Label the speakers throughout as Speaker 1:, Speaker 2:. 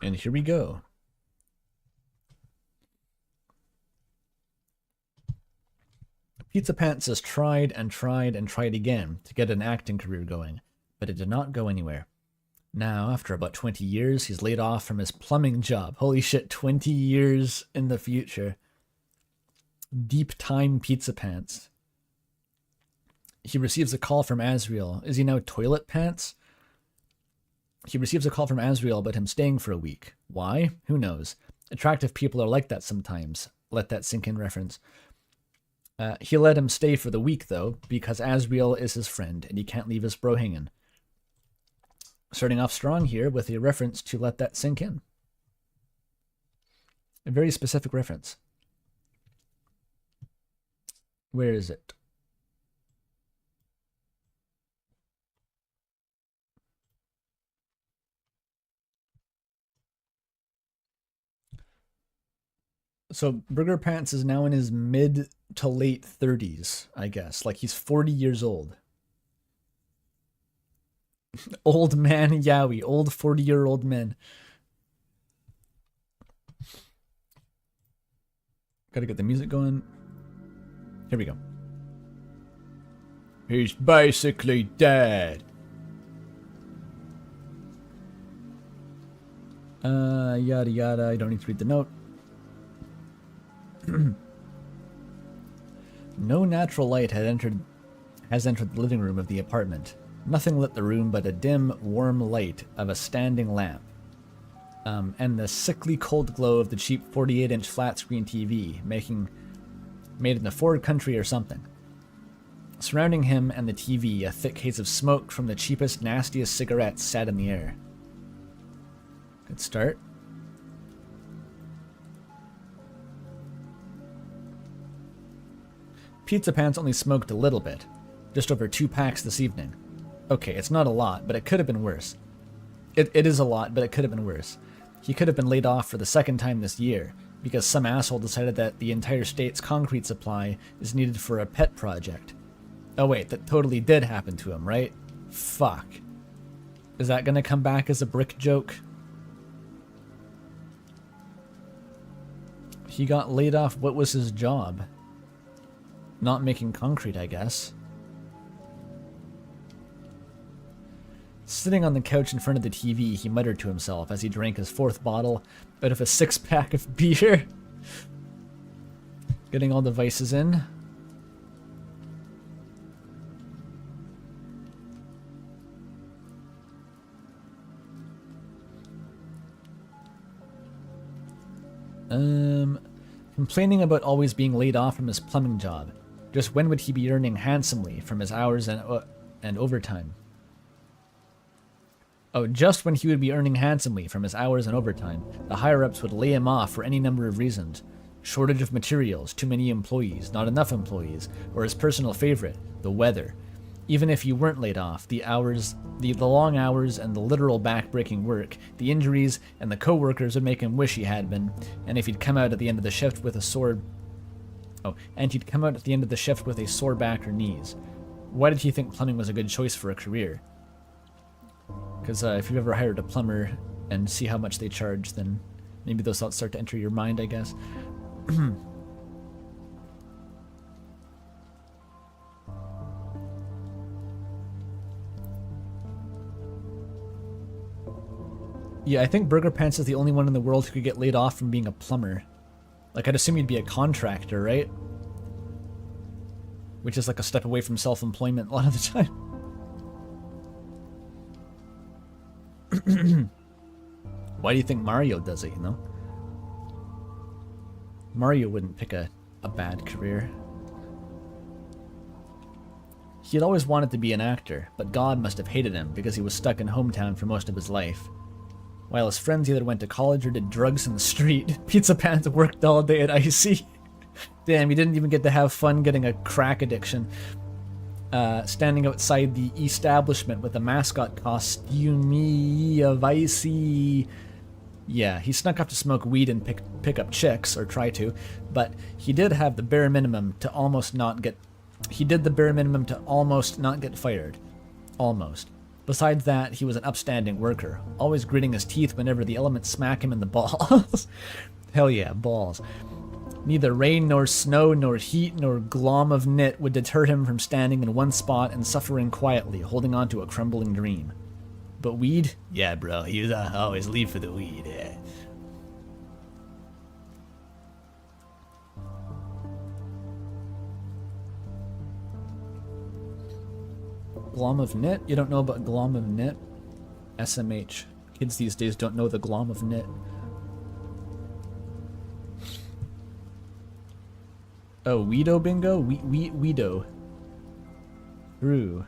Speaker 1: And here we go. Pizzapants has tried and tried and tried again to get an acting career going, but it did not go anywhere. Now, after about 20 years, he's laid off from his plumbing job. Holy shit, 20 years in the future. Deep time Pizzapants. He receives a call from Azriel. Is he now Toilet Pants? He receives a call from Azriel about him staying for a week. Why? Who knows? Attractive people are like that sometimes. Let that sink in reference. He let him stay for the week, though, because Azriel is his friend, and he can't leave his bro hanging. Starting off strong here with a reference to let that sink in. A very specific reference. Where is it? So Burger Pants is now in his mid to late 30s, I guess. Like he's 40 years old. Old man Yowie, old 40-year-old men. Gotta get the music going. Here we go. He's basically dead. Yada yada. I don't need to read the note. No natural light has entered the living room of the apartment. Nothing lit the room but a dim, warm light of a standing lamp. And the sickly cold glow of the cheap 48-inch flat-screen TV, made in the Ford country or something. Surrounding him and the TV, a thick haze of smoke from the cheapest, nastiest cigarettes sat in the air. Good start. Pizzapants only smoked a little bit, just over 2 packs this evening. Okay, it's not a lot, but it could have been worse. It is a lot, but it could have been worse. He could have been laid off for the 2nd time this year, because some asshole decided that the entire state's concrete supply is needed for a pet project. Oh wait, that totally did happen to him, right? Fuck. Is that gonna come back as a brick joke? He got laid off. What was his job? Not making concrete, I guess. Sitting on the couch in front of the TV, he muttered to himself as he drank his 4th bottle out of a 6-pack of beer. Getting all the vices in. Complaining about always being laid off from his plumbing job. Just when would he be earning handsomely from his hours and overtime? Oh, just when he would be earning handsomely from his hours and overtime, the higher-ups would lay him off for any number of reasons. Shortage of materials, too many employees, not enough employees, or his personal favorite, the weather. Even if you weren't laid off, the long hours and the literal back-breaking work, the injuries, and the co-workers would make him wish he had been, and if he'd come out at the end of the shift with a sore back or knees. Why did he think plumbing was a good choice for a career? Because if you've ever hired a plumber and see how much they charge, then maybe those thoughts start to enter your mind, I guess. Yeah, I think Burger Pants is the only one in the world who could get laid off from being a plumber. Like, I'd assume you'd be a contractor, right? Which is like a step away from self-employment a lot of the time. Why do you think Mario does it, you know? Mario wouldn't pick a bad career. He had always wanted to be an actor, but God must have hated him because he was stuck in hometown for most of his life. While his friends either went to college or did drugs in the street, Pizzapants worked all day at Icy. Damn, he didn't even get to have fun getting a crack addiction. Standing outside the establishment with a mascot costume of Icy. Yeah, he snuck up to smoke weed and pick up chicks, or try to, but he did have the bare minimum to almost not get... He did the bare minimum to almost not get fired. Almost. Besides that, he was an upstanding worker, always gritting his teeth whenever the elements smack him in the balls. Hell yeah, balls. Neither rain nor snow nor heat nor glom of knit would deter him from standing in one spot and suffering quietly, holding on to a crumbling dream. But weed? Yeah, bro, he was always leave for the weed. Yeah. Glom of knit? You don't know about glom of knit? SMH. Kids these days don't know the glom of knit. Oh, Weedo bingo? Weedo. True.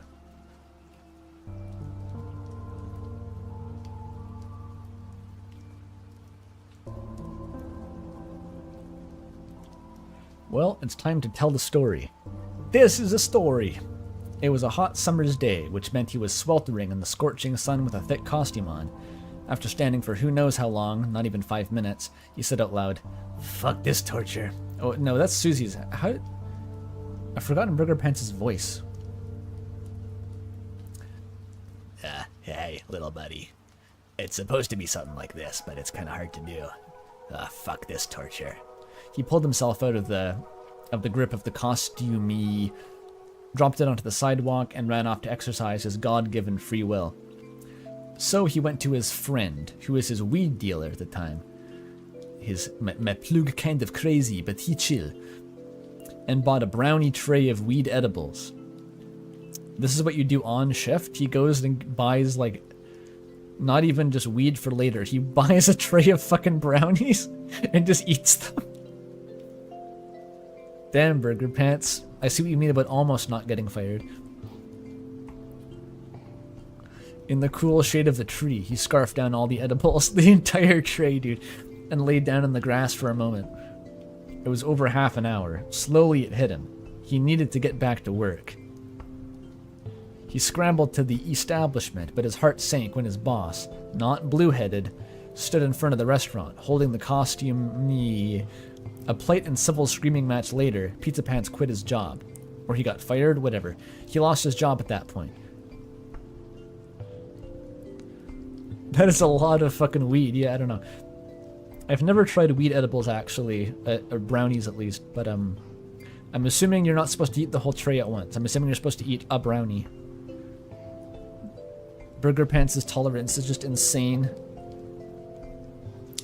Speaker 1: Well, it's time to tell the story. This is a story! It was a hot summer's day, which meant he was sweltering in the scorching sun with a thick costume on. After standing for who knows how long, not even 5 minutes, he said out loud, "Fuck this torture." Oh, no, that's Susie's. How? I've forgotten Burger Pants' voice. Hey, little buddy. It's supposed to be something like this, but it's kind of hard to do. Fuck this torture. He pulled himself out of the grip of the costumey, dropped it onto the sidewalk, and ran off to exercise his God-given free will. So he went to his friend, who was his weed dealer at the time. My plug kind of crazy, but he chill. And bought a brownie tray of weed edibles. This is what you do on shift. He goes and buys, like, not even just weed for later. He buys a tray of fucking brownies and just eats them. Damn, Burger Pants. I see what you mean about almost not getting fired. In the cool shade of the tree, he scarfed down all the edibles, the entire tray, dude, and laid down in the grass for a moment. It was over half an hour. Slowly it hit him. He needed to get back to work. He scrambled to the establishment, but his heart sank when his boss, not blue-headed, stood in front of the restaurant, holding the costume. A plate and civil screaming match later, Pizza Pants quit his job. Or he got fired, whatever. He lost his job at that point. That is a lot of fucking weed. Yeah, I don't know. I've never tried weed edibles, actually. Or brownies, at least. But, I'm assuming you're not supposed to eat the whole tray at once. I'm assuming you're supposed to eat a brownie. Burger Pants' tolerance is just insane.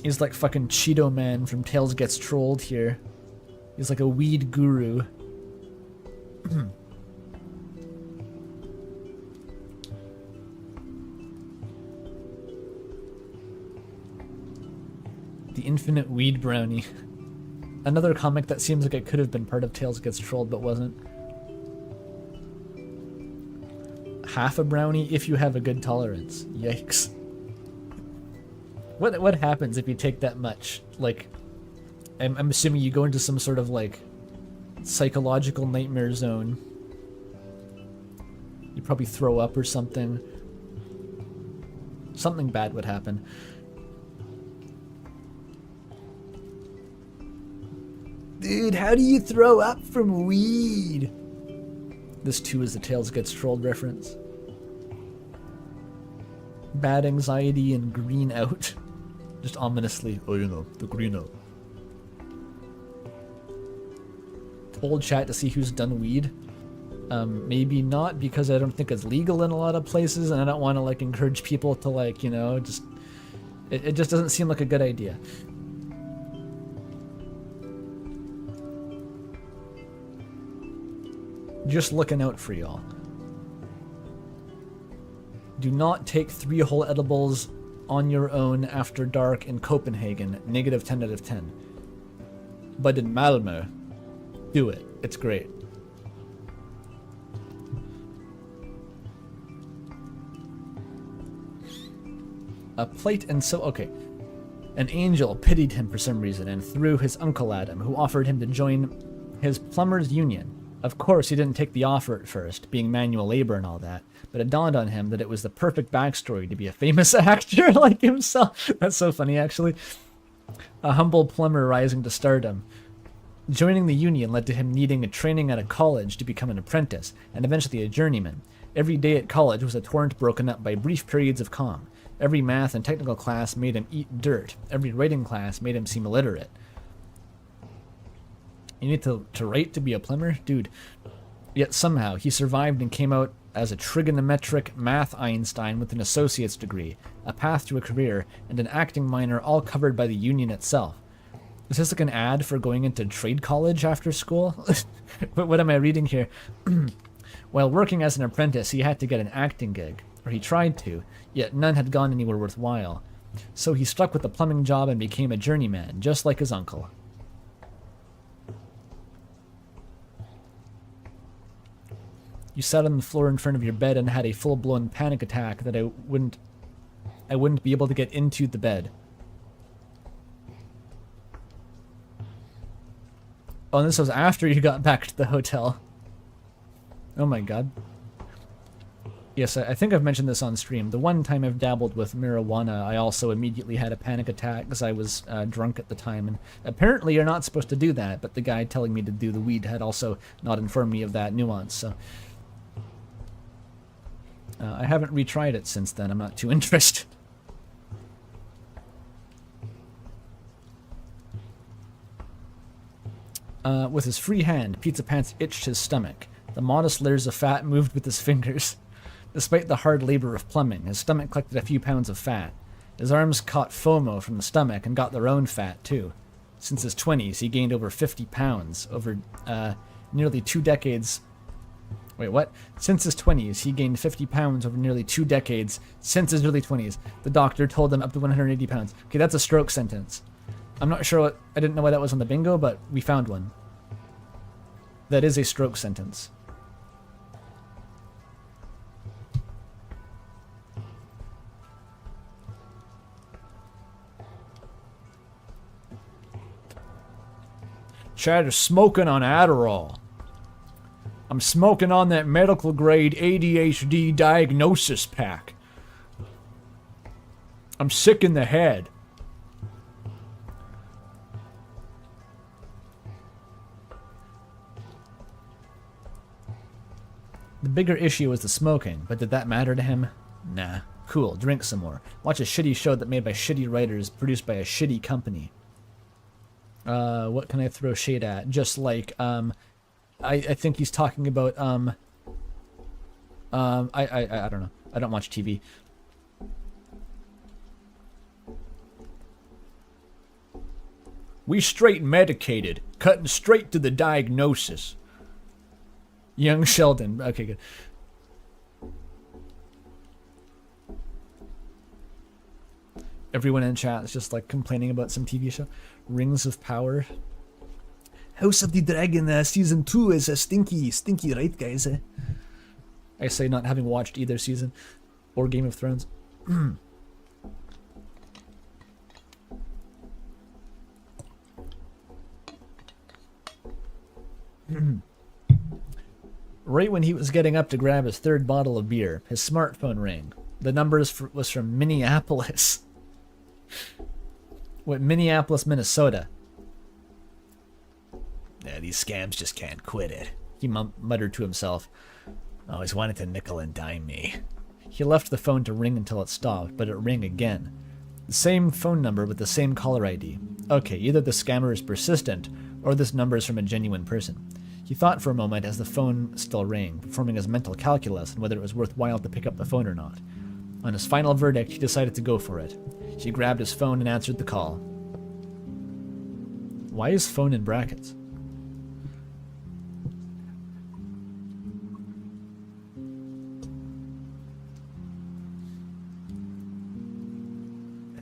Speaker 1: He's like fucking Cheeto Man from Tails Gets Trolled here. He's like a weed guru. The Infinite Weed Brownie. Another comic that seems like it could have been part of Tails Gets Trolled but wasn't. Half a brownie if you have a good tolerance. Yikes. What happens if you take that much? Like, I'm assuming you go into some sort of, like, psychological nightmare zone. You probably throw up or something. Something bad would happen. Dude, how do you throw up from weed? This too is the Tails Gets Trolled reference. Bad anxiety and green out. Just ominously, oh, you know, the green out. Told chat to see who's done weed. Maybe not, because I don't think it's legal in a lot of places, and I don't want to, like, encourage people to, like, you know, just... It just doesn't seem like a good idea. Just looking out for y'all. Do not take 3 whole edibles on your own after dark in Copenhagen. Negative 10 out of 10. But in Malmö, do it. It's great. A plate and so... Okay. An angel pitied him for some reason and threw his uncle at him, who offered him to join his plumber's union. Of course, he didn't take the offer at first, being manual labor and all that, but it dawned on him that it was the perfect backstory to be a famous actor like himself. That's so funny, actually. A humble plumber rising to stardom. Joining the union led to him needing a training at a college to become an apprentice, and eventually a journeyman. Every day at college was a torrent broken up by brief periods of calm. Every math and technical class made him eat dirt. Every writing class made him seem illiterate. You need to write to be a plumber? Dude. Yet somehow, he survived and came out as a trigonometric math Einstein with an associate's degree, a path to a career, and an acting minor, all covered by the union itself. Is this like an ad for going into trade college after school? What am I reading here? While working as an apprentice, he had to get an acting gig, or he tried to, yet none had gone anywhere worthwhile. So he stuck with the plumbing job and became a journeyman, just like his uncle. You sat on the floor in front of your bed and had a full-blown panic attack that I wouldn't be able to get into the bed. Oh, and this was after you got back to the hotel. Oh my god. Yes, I think I've mentioned this on stream. The one time I've dabbled with marijuana, I also immediately had a panic attack because I was drunk at the time. And apparently you're not supposed to do that, but the guy telling me to do the weed had also not informed me of that nuance, so... I haven't retried it since then. I'm not too interested. With his free hand, Pizzapants itched his stomach. The modest layers of fat moved with his fingers. Despite the hard labor of plumbing, his stomach collected a few pounds of fat. His arms caught FOMO from the stomach and got their own fat, too. Since his 20s, he gained over 50 pounds, over nearly 2 decades... Wait, what? Since his 20s, he gained 50 pounds over nearly 2 decades. Since his early 20s. The doctor told him up to 180 pounds. Okay, that's a stroke sentence. I'm not sure what... I didn't know why that was on the bingo, but we found one. That is a stroke sentence. Chad is smoking on Adderall. I'm smoking on that medical grade ADHD diagnosis pack. I'm sick in the head. The bigger issue was the smoking, but did that matter to him? Nah. Cool, drink some more. Watch a shitty show that made by shitty writers, produced by a shitty company. What can I throw shade at? Just like, I think he's talking about, I don't know. I don't watch TV. We straight medicated, cutting straight to the diagnosis. Young Sheldon. Okay, good. Everyone in chat is just like complaining about some TV show. Rings of Power. House of the Dragon season 2 is a stinky, right, guys? I say not having watched either season or Game of Thrones. Right when he was getting up to grab his third bottle of beer, his smartphone rang. The number was from Minneapolis. What, Minneapolis, Minnesota? Yeah, these scams just can't quit it, he muttered to himself. Always wanted to nickel and dime me. He left the phone to ring until it stopped, but it rang again. The same phone number with the same caller ID. Okay, either the scammer is persistent, or this number is from a genuine person. He thought for a moment as the phone still rang, performing his mental calculus on whether it was worthwhile to pick up the phone or not. On his final verdict, he decided to go for it. He grabbed his phone and answered the call. Why is phone in brackets?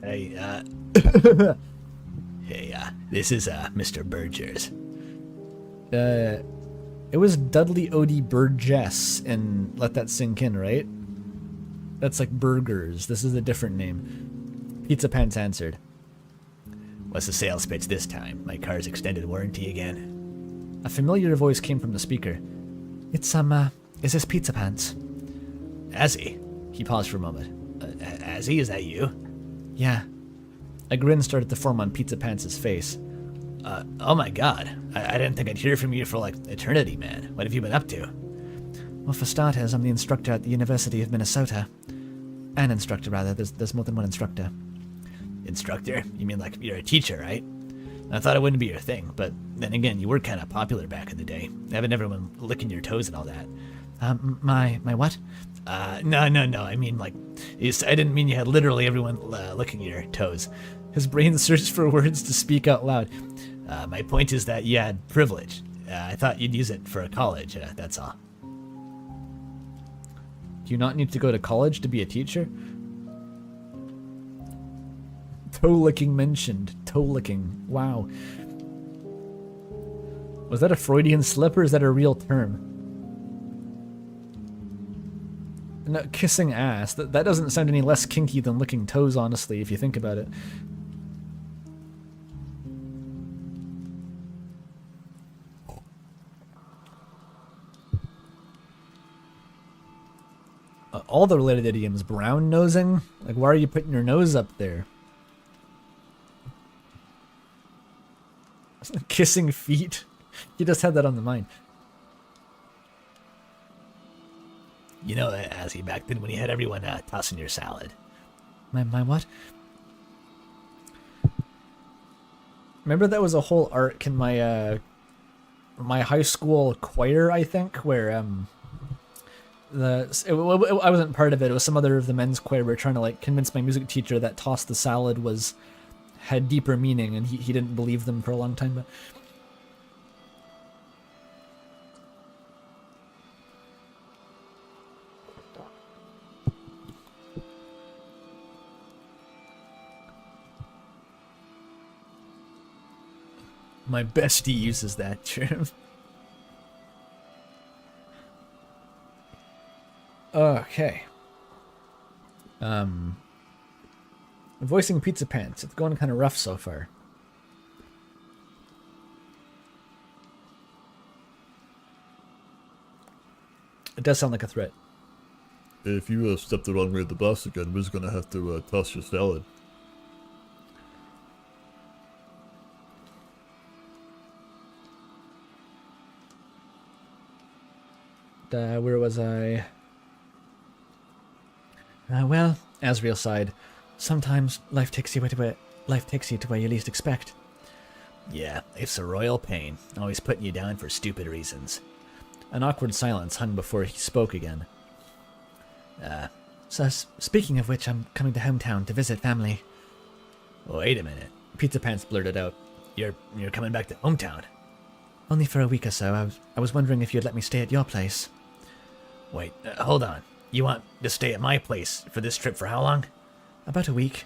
Speaker 1: Hey, this is, Mr. Burgers. It was Dudley O.D. Burgess in Let That Sink In, right? That's like burgers. This is a different name. Pizzapants answered. What's the sales pitch this time? My car's extended warranty again? A familiar voice came from the speaker. It's, is this Pizzapants? Azzy? He paused for a moment. Azzy, is that you? Yeah. A grin started to form on Pizzapants' face. Oh my god. I didn't think I'd hear from you for, like, eternity, man. What have you been up to? Well, for starters, I'm the instructor at the University of Minnesota. An instructor, rather. There's more than one instructor. Instructor? You mean like you're a teacher, right? I thought it wouldn't be your thing, but then again, you were kind of popular back in the day, having everyone licking your toes and all that. My what? No. I mean, like, I didn't mean you had literally everyone licking your toes. His brain searched for words to speak out loud. My point is that you had privilege. I thought you'd use it for a college, that's all. Do you not need to go to college to be a teacher? Toe licking mentioned. Toe licking. Wow. Was that a Freudian slip or is that a real term? No, kissing ass. That doesn't sound any less kinky than licking toes, honestly, if you think about it. All the related idioms. Brown nosing? Like, why are you putting your nose up there? Kissing feet. You just had that on the mind. You know, Azzy, back then when you had everyone tossing your salad. My what? Remember that was a whole arc in my my high school choir, I think, where I wasn't part of it. It was some other of the men's choir. We were trying to like convince my music teacher that toss the salad had deeper meaning, and he didn't believe them for a long time. My bestie uses that term. Okay. Voicing Pizza Pants. It's going kind of rough so far. It does sound like a threat.
Speaker 2: If you step the wrong way at the bus again, we're just gonna have to toss your salad.
Speaker 1: Where was I? Well, Azriel sighed. Sometimes life takes you to where you least expect.
Speaker 3: Yeah, it's a royal pain. Always putting you down for stupid reasons.
Speaker 1: An awkward silence hung before he spoke again.
Speaker 3: So speaking of which, I'm coming to hometown to visit family. Wait a minute.
Speaker 1: Pizza Pants blurted out.
Speaker 3: You're coming back to hometown? Only for a week or so. I was wondering if you'd let me stay at your place. Wait, hold on. You want to stay at my place for this trip for how long? About a week.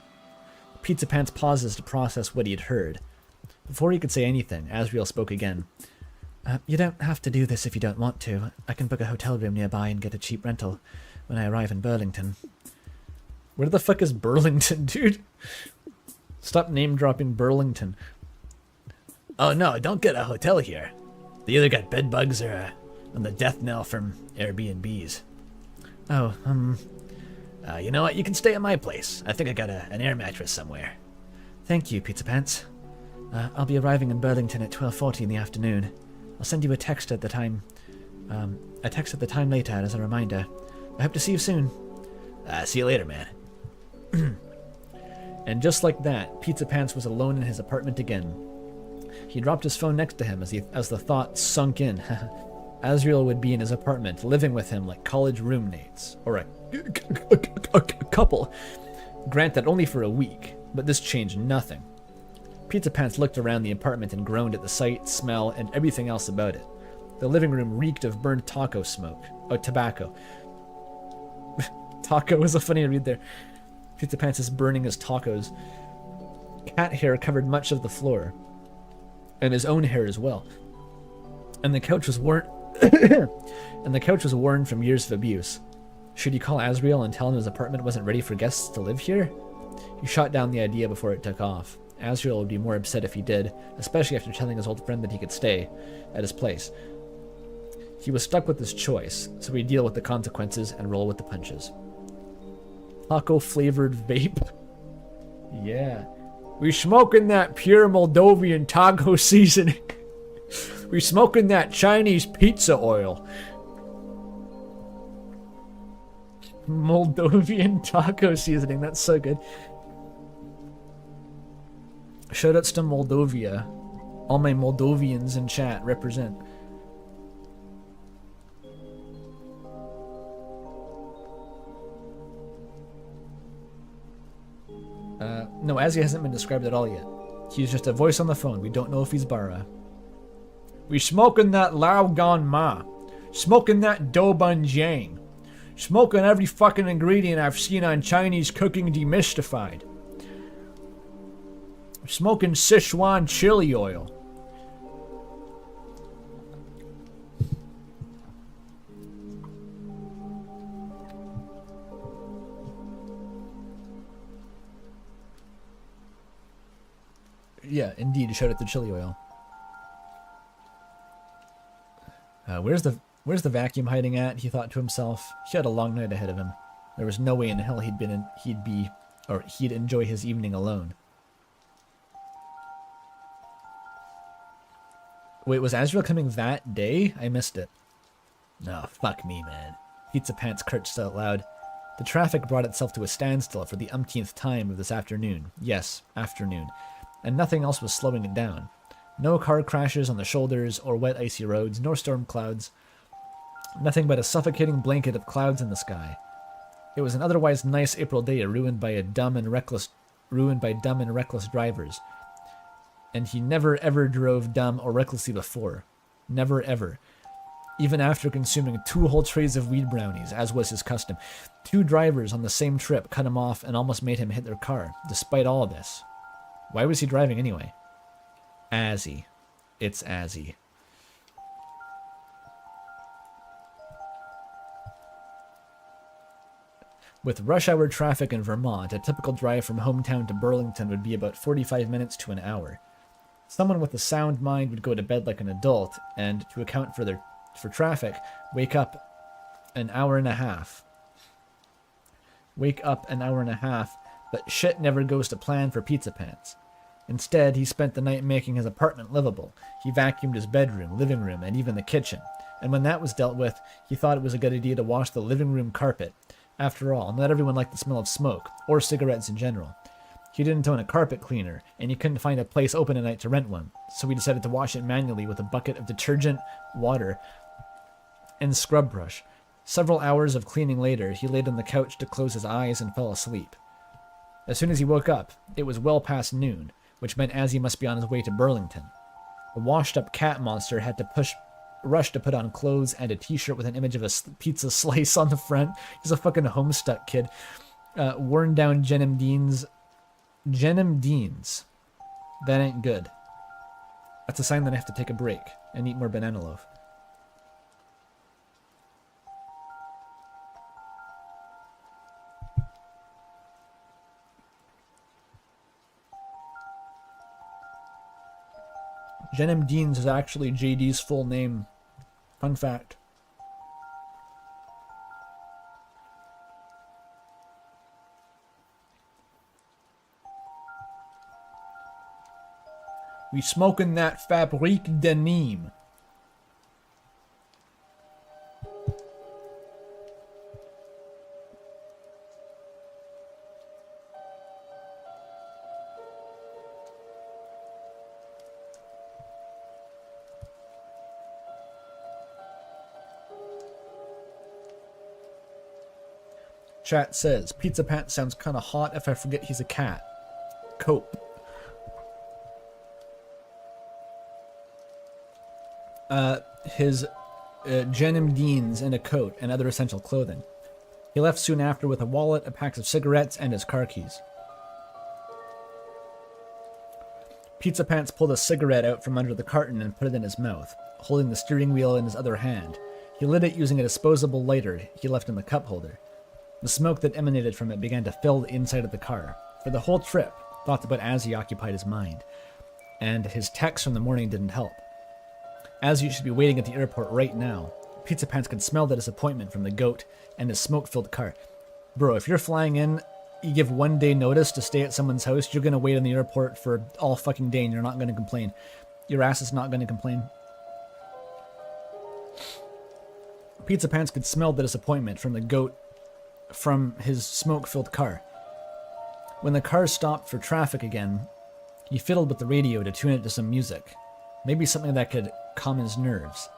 Speaker 1: Pizza Pants pauses to process what he'd heard. Before he could say anything, Azriel spoke again.
Speaker 3: You don't have to do this if you don't want to. I can book a hotel room nearby and get a cheap rental when I arrive in Burlington.
Speaker 1: Where the fuck is Burlington, dude? Stop name-dropping Burlington.
Speaker 3: Oh no, don't get a hotel here. They either got bed bugs or on the death knell from Airbnbs. Oh, you know what? You can stay at my place. I think I got an air mattress somewhere. Thank you, Pizza Pants. I'll be arriving in Burlington at 12:40 in the afternoon. I'll send you a text at the time. Later as a reminder. I hope to see you soon. See you later, man.
Speaker 1: And just like that, Pizza Pants was alone in his apartment again. He dropped his phone next to him as the thought sunk in. Azriel would be in his apartment, living with him like college roommates, or a couple. Granted, only for a week, but this changed nothing. Pizza Pants looked around the apartment and groaned at the sight, smell, and everything else about it. The living room reeked of burned taco smoke. Oh, tobacco. Taco was a funny read there. Pizza Pants is burning his tacos. Cat hair covered much of the floor. And his own hair as well. And the couch was worn from years of abuse. Should he call Azriel and tell him his apartment wasn't ready for guests to live here? He shot down the idea before it took off. Azriel would be more upset if he did, especially after telling his old friend that he could stay at his place. He was stuck with his choice, so he'd deal with the consequences and roll with the punches. Taco-flavored vape? Yeah. We smoking that pure Moldovan taco seasoning. We smoking that Chinese pizza oil. Moldovan taco seasoning. That's so good. Shoutouts to Moldovia. All my Moldovians in chat represent. No, Azzy hasn't been described at all yet. He's just a voice on the phone. We don't know if he's Bara. We smoking that Lao Gan Ma. Smoking that Douban Jiang. Smoking every fucking ingredient I've seen on Chinese cooking demystified. Smoking Sichuan chili oil. Yeah, indeed. Shout out to chili oil. Where's the vacuum hiding at? He thought to himself. He had a long night ahead of him. There was no way in hell he'd enjoy his evening alone. Wait, was Azrael coming that day? I missed it. No, fuck me, man. Pizzapants cursed out loud. The traffic brought itself to a standstill for the umpteenth time of this afternoon. Yes, afternoon. And nothing else was slowing it down. No car crashes on the shoulders, or wet icy roads, nor storm clouds. Nothing but a suffocating blanket of clouds in the sky. It was an otherwise nice April day, ruined by dumb and reckless drivers. And he never ever drove dumb or recklessly before. Never ever. Even after consuming 2 whole trays of weed brownies, as was his custom. 2 drivers on the same trip cut him off and almost made him hit their car, despite all this. Why was he driving anyway? Azzy. It's Azzy. With rush hour traffic in Vermont, a typical drive from hometown to Burlington would be about 45 minutes to an hour. Someone with a sound mind would go to bed like an adult, and to account for traffic, wake up an hour and a half. But shit never goes to plan for Pizzapants. Instead, he spent the night making his apartment livable. He vacuumed his bedroom, living room, and even the kitchen. And when that was dealt with, he thought it was a good idea to wash the living room carpet. After all, not everyone liked the smell of smoke, or cigarettes in general. He didn't own a carpet cleaner, and he couldn't find a place open at night to rent one, so he decided to wash it manually with a bucket of detergent, water, and scrub brush. Several hours of cleaning later, he laid on the couch to close his eyes and fell asleep. As soon as he woke up, it was well past noon, which meant Azzy must be on his way to Burlington. The washed-up cat monster had to rush to put on clothes and a t-shirt with an image of a pizza slice on the front. He's a fucking homestuck kid. Worn down Denim Deans. That ain't good. That's a sign that I have to take a break and eat more banana loaf. Denim Deans is actually JD's full name. Fun fact. We smoking that Fabrique de Nîmes. Chat says, Pizza Pants sounds kinda hot if I forget he's a cat. Cope. His Denim Deans and a coat and other essential clothing. He left soon after with a wallet, a pack of cigarettes, and his car keys. Pizza Pants pulled a cigarette out from under the carton and put it in his mouth, holding the steering wheel in his other hand. He lit it using a disposable lighter he left in the cup holder. The smoke that emanated from it began to fill the inside of the car. For the whole trip, thoughts about Azzy occupied his mind, and his texts from the morning didn't help. Azzy should be waiting at the airport right now. Pizza Pants could smell the disappointment from the goat and his smoke-filled car. Bro, if you're flying in, you give 1 day notice to stay at someone's house, you're gonna wait in the airport for all fucking day and you're not gonna complain. Your ass is not gonna complain. Pizza Pants could smell the disappointment from the goat from his smoke-filled car. When the car stopped for traffic again, he fiddled with the radio to tune it to some music, maybe something that could calm his nerves.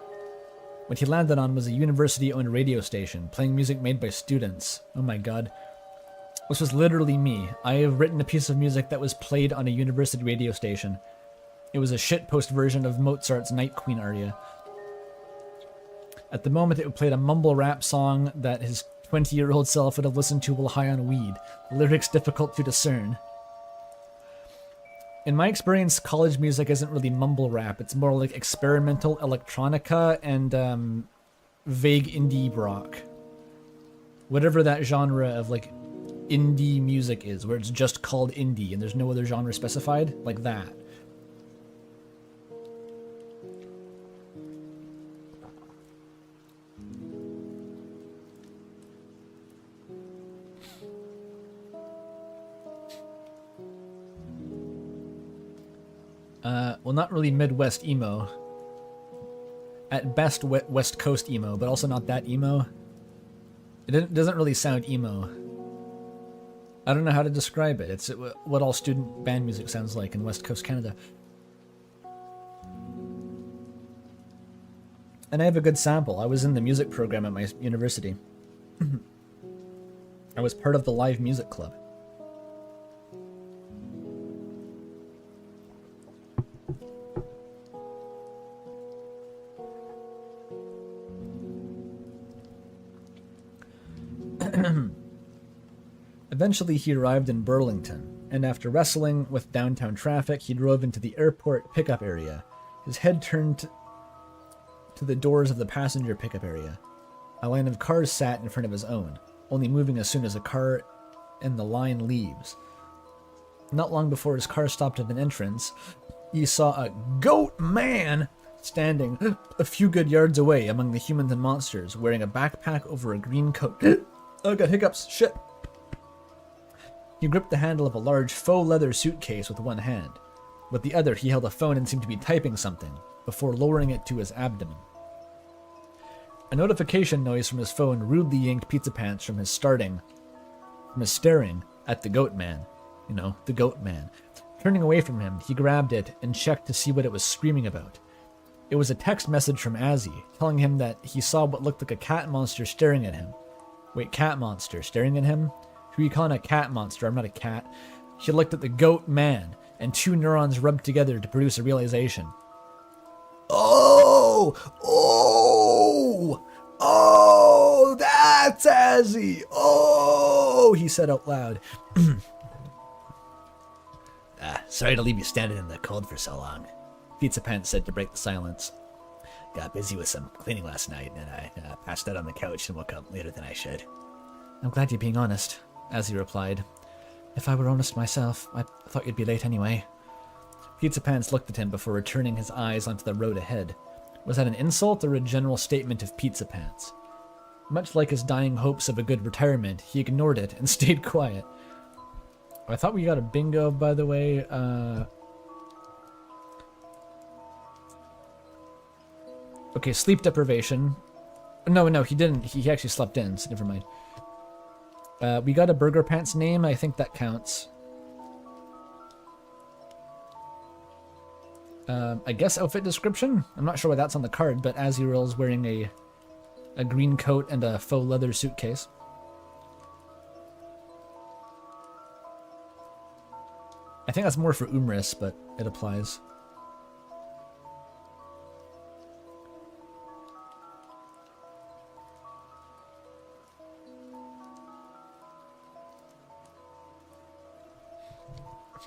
Speaker 1: What he landed on was a university-owned radio station, playing music made by students. Oh my god. This was literally me. I have written a piece of music that was played on a university radio station. It was a shitpost version of Mozart's Night Queen aria. At the moment, it played a mumble rap song that his 20-year-old self would have listened to while high on weed. Lyrics difficult to discern. In my experience, college music isn't really mumble rap. It's more like experimental electronica and vague indie rock. Whatever that genre of like indie music is, where it's just called indie and there's no other genre specified, like that. Well, not really Midwest emo. At best, West Coast emo, but also not that emo. It doesn't really sound emo. I don't know how to describe it. It's what all student band music sounds like in West Coast Canada. And I have a good sample. I was in the music program at my university. I was part of the live music club. Eventually, he arrived in Burlington, and after wrestling with downtown traffic, he drove into the airport pickup area. His head turned to the doors of the passenger pickup area. A line of cars sat in front of his own, only moving as soon as a car in the line leaves. Not long before his car stopped at an entrance, he saw a goat man standing a few good yards away among the humans and monsters, wearing a backpack over a green coat. Oh, I got hiccups. Shit. He gripped the handle of a large faux leather suitcase with one hand. With the other, he held a phone and seemed to be typing something, before lowering it to his abdomen. A notification noise from his phone rudely yanked Pizzapants from his staring at the goat man. You know, the goat man. Turning away from him, he grabbed it and checked to see what it was screaming about. It was a text message from Azzy, telling him that he saw what looked like a cat monster staring at him. Wait, cat monster staring at him? Who you calling a cat monster? I'm not a cat. He looked at the goat man, and two neurons rubbed together to produce a realization. Oh! That's Azzy! Oh! He said out loud.
Speaker 3: Sorry to leave you standing in the cold for so long,
Speaker 1: Pizzapants said to break the silence.
Speaker 3: Got busy with some cleaning last night, and I passed out on the couch and woke up later than I should.
Speaker 1: I'm glad you're being honest, Azzy replied. If I were honest myself, I thought you'd be late anyway. Pizzapants looked at him before returning his eyes onto the road ahead. Was that an insult or a general statement of Pizzapants? Much like his dying hopes of a good retirement, he ignored it and stayed quiet. I thought we got a bingo, by the way. Okay, sleep deprivation. No, he didn't. He actually slept in, so never mind. We got a Burger Pants name. I think that counts. I guess outfit description? I'm not sure why that's on the card, but Azural's wearing a green coat and a faux leather suitcase. I think that's more for Umris, but it applies.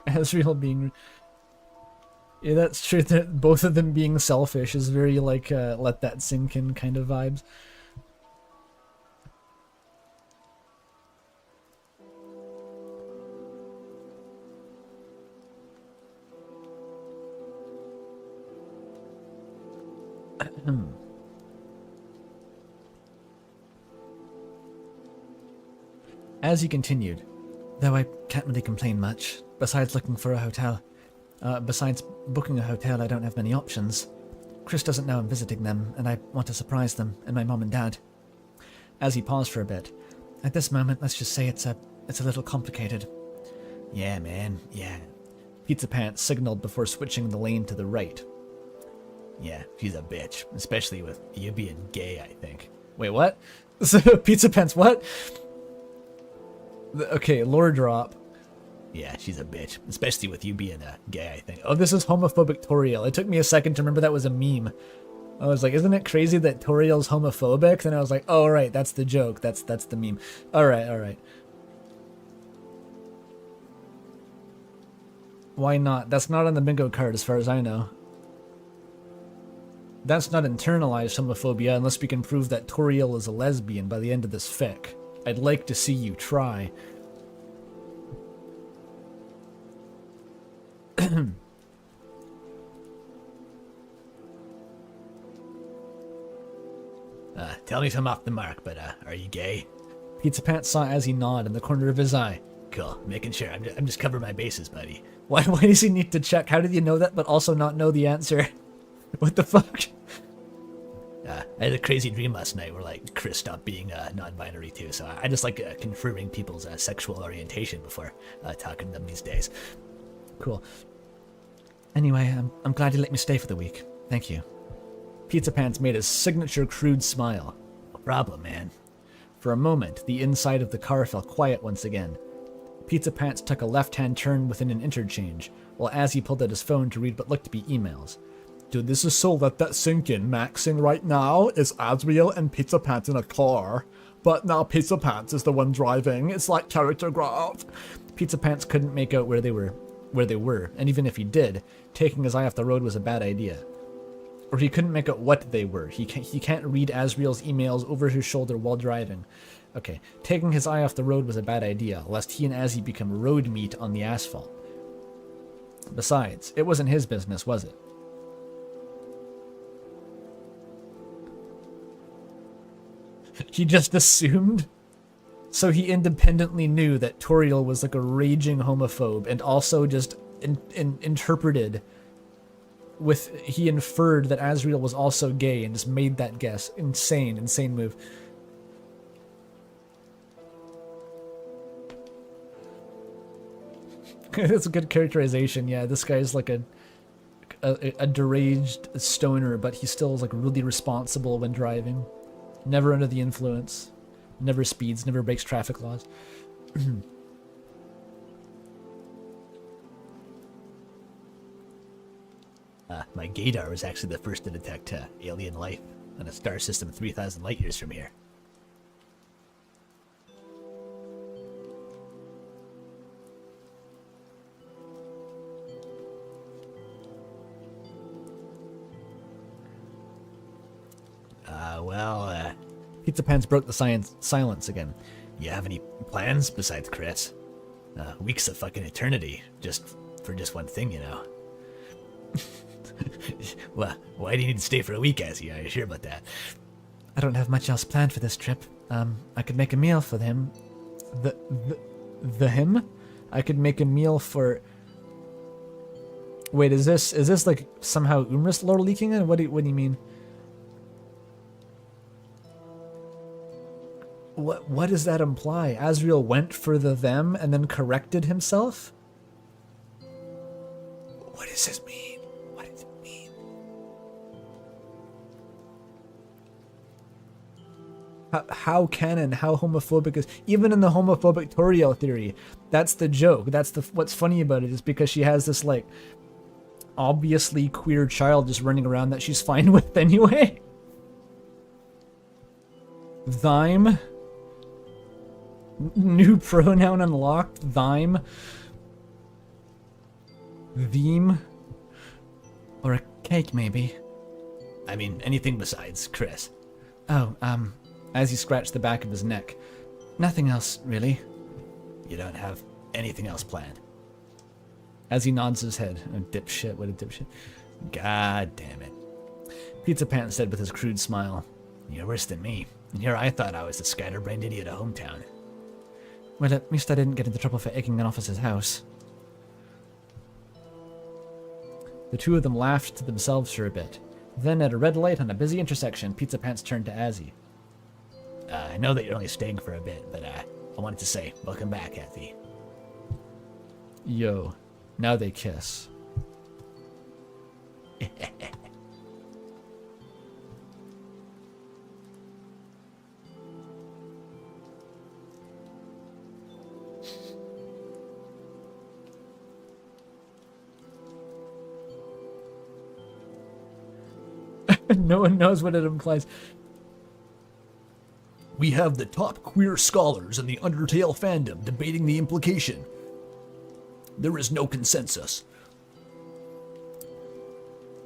Speaker 1: Azrael being... Yeah, that's true. That both of them being selfish is very like let that sink in kind of vibes. As he continued, though I can't really complain much, besides looking for a hotel. Besides booking a hotel, I don't have many options. Chris doesn't know I'm visiting them, and I want to surprise them and my mom and dad. As he paused for a bit, At this moment, let's just say it's a little complicated.
Speaker 3: Yeah, man, yeah.
Speaker 1: Pizza Pants signaled before switching the lane to the right.
Speaker 3: Yeah, she's a bitch, especially with you being gay, I think.
Speaker 1: Wait, what? Pizza Pants, what? Okay, lore drop.
Speaker 3: Yeah, she's a bitch, especially with you being gay, I think.
Speaker 1: Oh, this is homophobic Toriel. It took me a second to remember that was a meme. I was like, isn't it crazy that Toriel's homophobic? Then I was like, oh, right, that's the joke. That's the meme. All right. Why not? That's not on the bingo card as far as I know. That's not internalized homophobia unless we can prove that Toriel is a lesbian by the end of this fic. I'd like to see you try.
Speaker 3: Tell me if I'm off the mark, but are you gay?
Speaker 1: Pizza Pants saw Azzy nod in the corner of his eye.
Speaker 3: Cool, making sure. I'm just covering my bases, buddy.
Speaker 1: Why does he need to check? How did you know that but also not know the answer? What the fuck?
Speaker 3: I had a crazy dream last night where, like, Chris stopped being non-binary too, so I just like confirming people's sexual orientation before talking to them these days.
Speaker 1: Cool. Anyway, I'm glad you let me stay for the week. Thank you. Pizza Pants made his signature crude smile.
Speaker 3: No problem, man.
Speaker 1: For a moment, the inside of the car fell quiet once again. Pizza Pants took a left-hand turn within an interchange, while Azzy pulled out his phone to read what looked to be emails.
Speaker 2: Dude, this is so let that sink in. Maxing right now is Azriel and Pizza Pants in a car. But now Pizza Pants is the one driving. It's like character graph.
Speaker 1: Pizza Pants couldn't make out where they were, and even if he did, taking his eye off the road was a bad idea. Or he couldn't make out what they were. He can't read Azriel's emails over his shoulder while driving. Okay, taking his eye off the road was a bad idea, lest he and Azzy become road meat on the asphalt. Besides, it wasn't his business, was it? He just assumed? So he independently knew that Toriel was like a raging homophobe and also just interpreted with, he inferred that Azriel was also gay and just made that guess. Insane move. That's a good characterization. Yeah, this guy's like a deranged stoner, but he still is like really responsible when driving. Never under the influence. Never speeds, never breaks traffic laws.
Speaker 3: My gaydar was actually the first to detect alien life on a star system 3,000 light years from here.
Speaker 1: Pizza Pants broke the silence again.
Speaker 3: You have any plans besides Chris? Weeks of fucking eternity, for just one thing, you know. Well, why do you need to stay for a week, Azzy? Are you sure about that?
Speaker 1: I don't have much else planned for this trip. I could make a meal for him. The him? I could make a meal for... Wait, is this like somehow Umris lore leaking in? What do you mean? What does that imply? Azriel went for the them and then corrected himself? What does this mean? What does it mean? How canon, how homophobic is... Even in the homophobic Toriel theory, that's the joke. That's what's funny about it is because she has this like obviously queer child just running around that she's fine with anyway. Thime. New pronoun unlocked. Thime. Theme. Or a cake, maybe.
Speaker 3: I mean, anything besides Chris.
Speaker 1: Oh, as he scratched the back of his neck. Nothing else, really.
Speaker 3: You don't have anything else planned?
Speaker 1: As he nods his head. Oh, dipshit, what a dipshit.
Speaker 3: God damn it.
Speaker 1: Pizza Pants said with his crude smile.
Speaker 3: You're worse than me. And here I thought I was the scatterbrained idiot of hometown.
Speaker 1: Well, at least I didn't get into trouble for egging an officer's house. The two of them laughed to themselves for a bit. Then, at a red light on a busy intersection, Pizza Pants turned to Azzy.
Speaker 3: I know that you're only staying for a bit, but I wanted to say, welcome back, Kathy.
Speaker 1: Yo, now they kiss. No one knows what it implies.
Speaker 2: We have the top queer scholars in the Undertale fandom debating the implication. There is no consensus.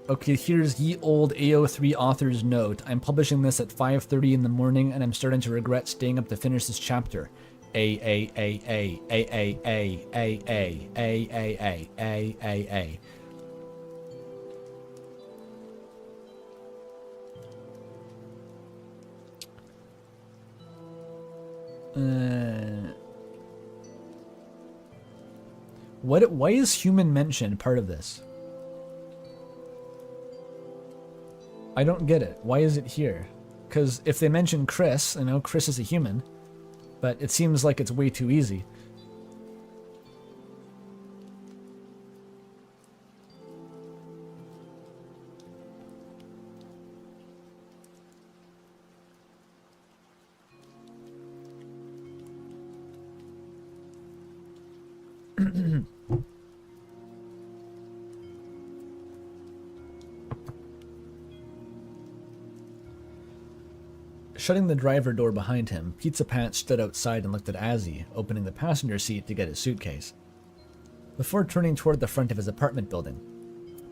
Speaker 1: Okay, here's ye old AO3 author's note. I'm publishing this at 5:30 in the morning, and I'm starting to regret staying up to finish this chapter. A. Why is human mention part of this? I don't get it. Why is it here? Because if they mention Chris, I know Chris is a human, but it seems like it's way too easy. Shutting the driver door behind him, Pizza Pants stood outside and looked at Azzy, opening the passenger seat to get his suitcase. Before turning toward the front of his apartment building.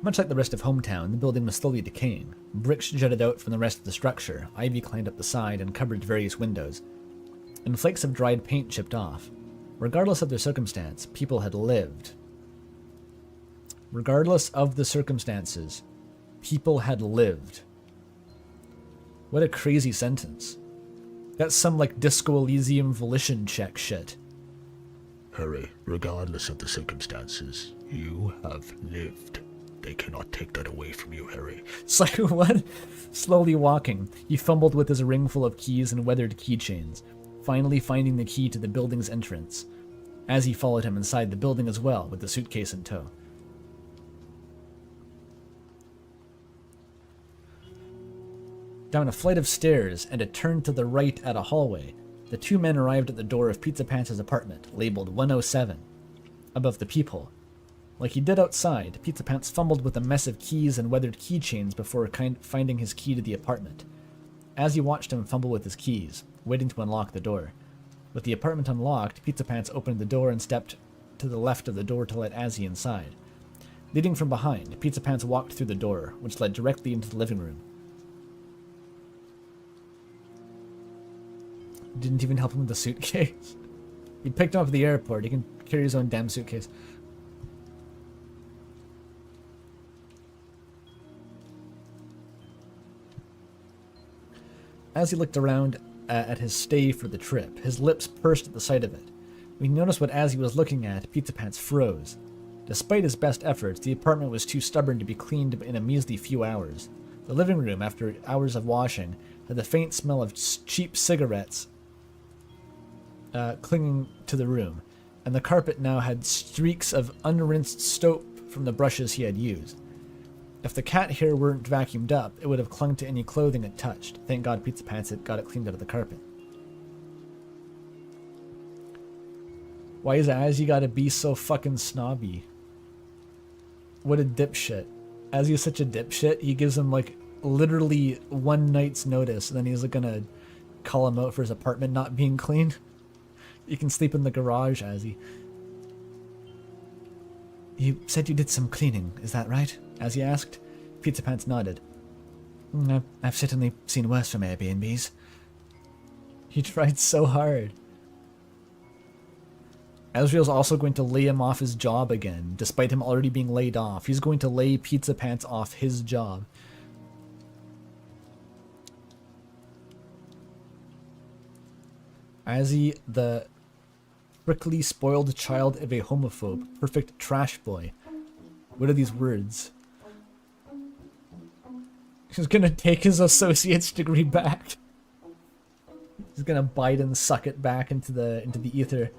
Speaker 1: Much like the rest of Hometown, the building was slowly decaying. Bricks jutted out from the rest of the structure, ivy climbed up the side and covered various windows, and flakes of dried paint chipped off. Regardless of their circumstance, people had lived. Regardless of the circumstances, people had lived. What a crazy sentence. That's some like Disco Elysium volition check shit.
Speaker 2: Harry, regardless of the circumstances, you have lived. They cannot take that away from you, Harry.
Speaker 1: It's like, what? Slowly walking, he fumbled with his ring full of keys and weathered keychains, finally finding the key to the building's entrance. As he followed him inside the building as well, with the suitcase in tow. Down a flight of stairs and a turn to the right at a hallway, the two men arrived at the door of Pizza Pants' apartment, labeled 107, above the peephole. Like he did outside, Pizza Pants fumbled with a mess of keys and weathered keychains before finding his key to the apartment. As he watched him fumble with his keys, waiting to unlock the door. With the apartment unlocked, Pizza Pants opened the door and stepped to the left of the door to let Azzy inside. Leading from behind, Pizza Pants walked through the door, which led directly into the living room. Didn't even help him with the suitcase. He picked him up at the airport. He can carry his own damn suitcase. As he looked around at his stay for the trip, his lips pursed at the sight of it. When he noticed what Azzy was looking at, Pizza Pants froze. Despite his best efforts, the apartment was too stubborn to be cleaned in a measly few hours. The living room, after hours of washing, had the faint smell of cheap cigarettes clinging to the room, and the carpet now had streaks of unrinsed soap from the brushes he had used. If the cat hair weren't vacuumed up, it would have clung to any clothing it touched. Thank God Pizza Pants had got it cleaned out of the carpet. Why is Azzy gotta be so fucking snobby? What a dipshit. Azzy's such a dipshit, he gives him like literally one night's notice, and then he's like gonna call him out for his apartment not being clean. You can sleep in the garage, Azzy. You said you did some cleaning, is that right? Azzy asked. Pizza Pants nodded. I've certainly seen worse from Airbnbs. He tried so hard. Azriel's also going to lay him off his job again, despite him already being laid off. He's going to lay Pizza Pants off his job. Azzy, the prickly, spoiled child of a homophobe, perfect trash boy. What are these words? He's gonna take his associate's degree back. He's gonna bite and suck it back into the ether.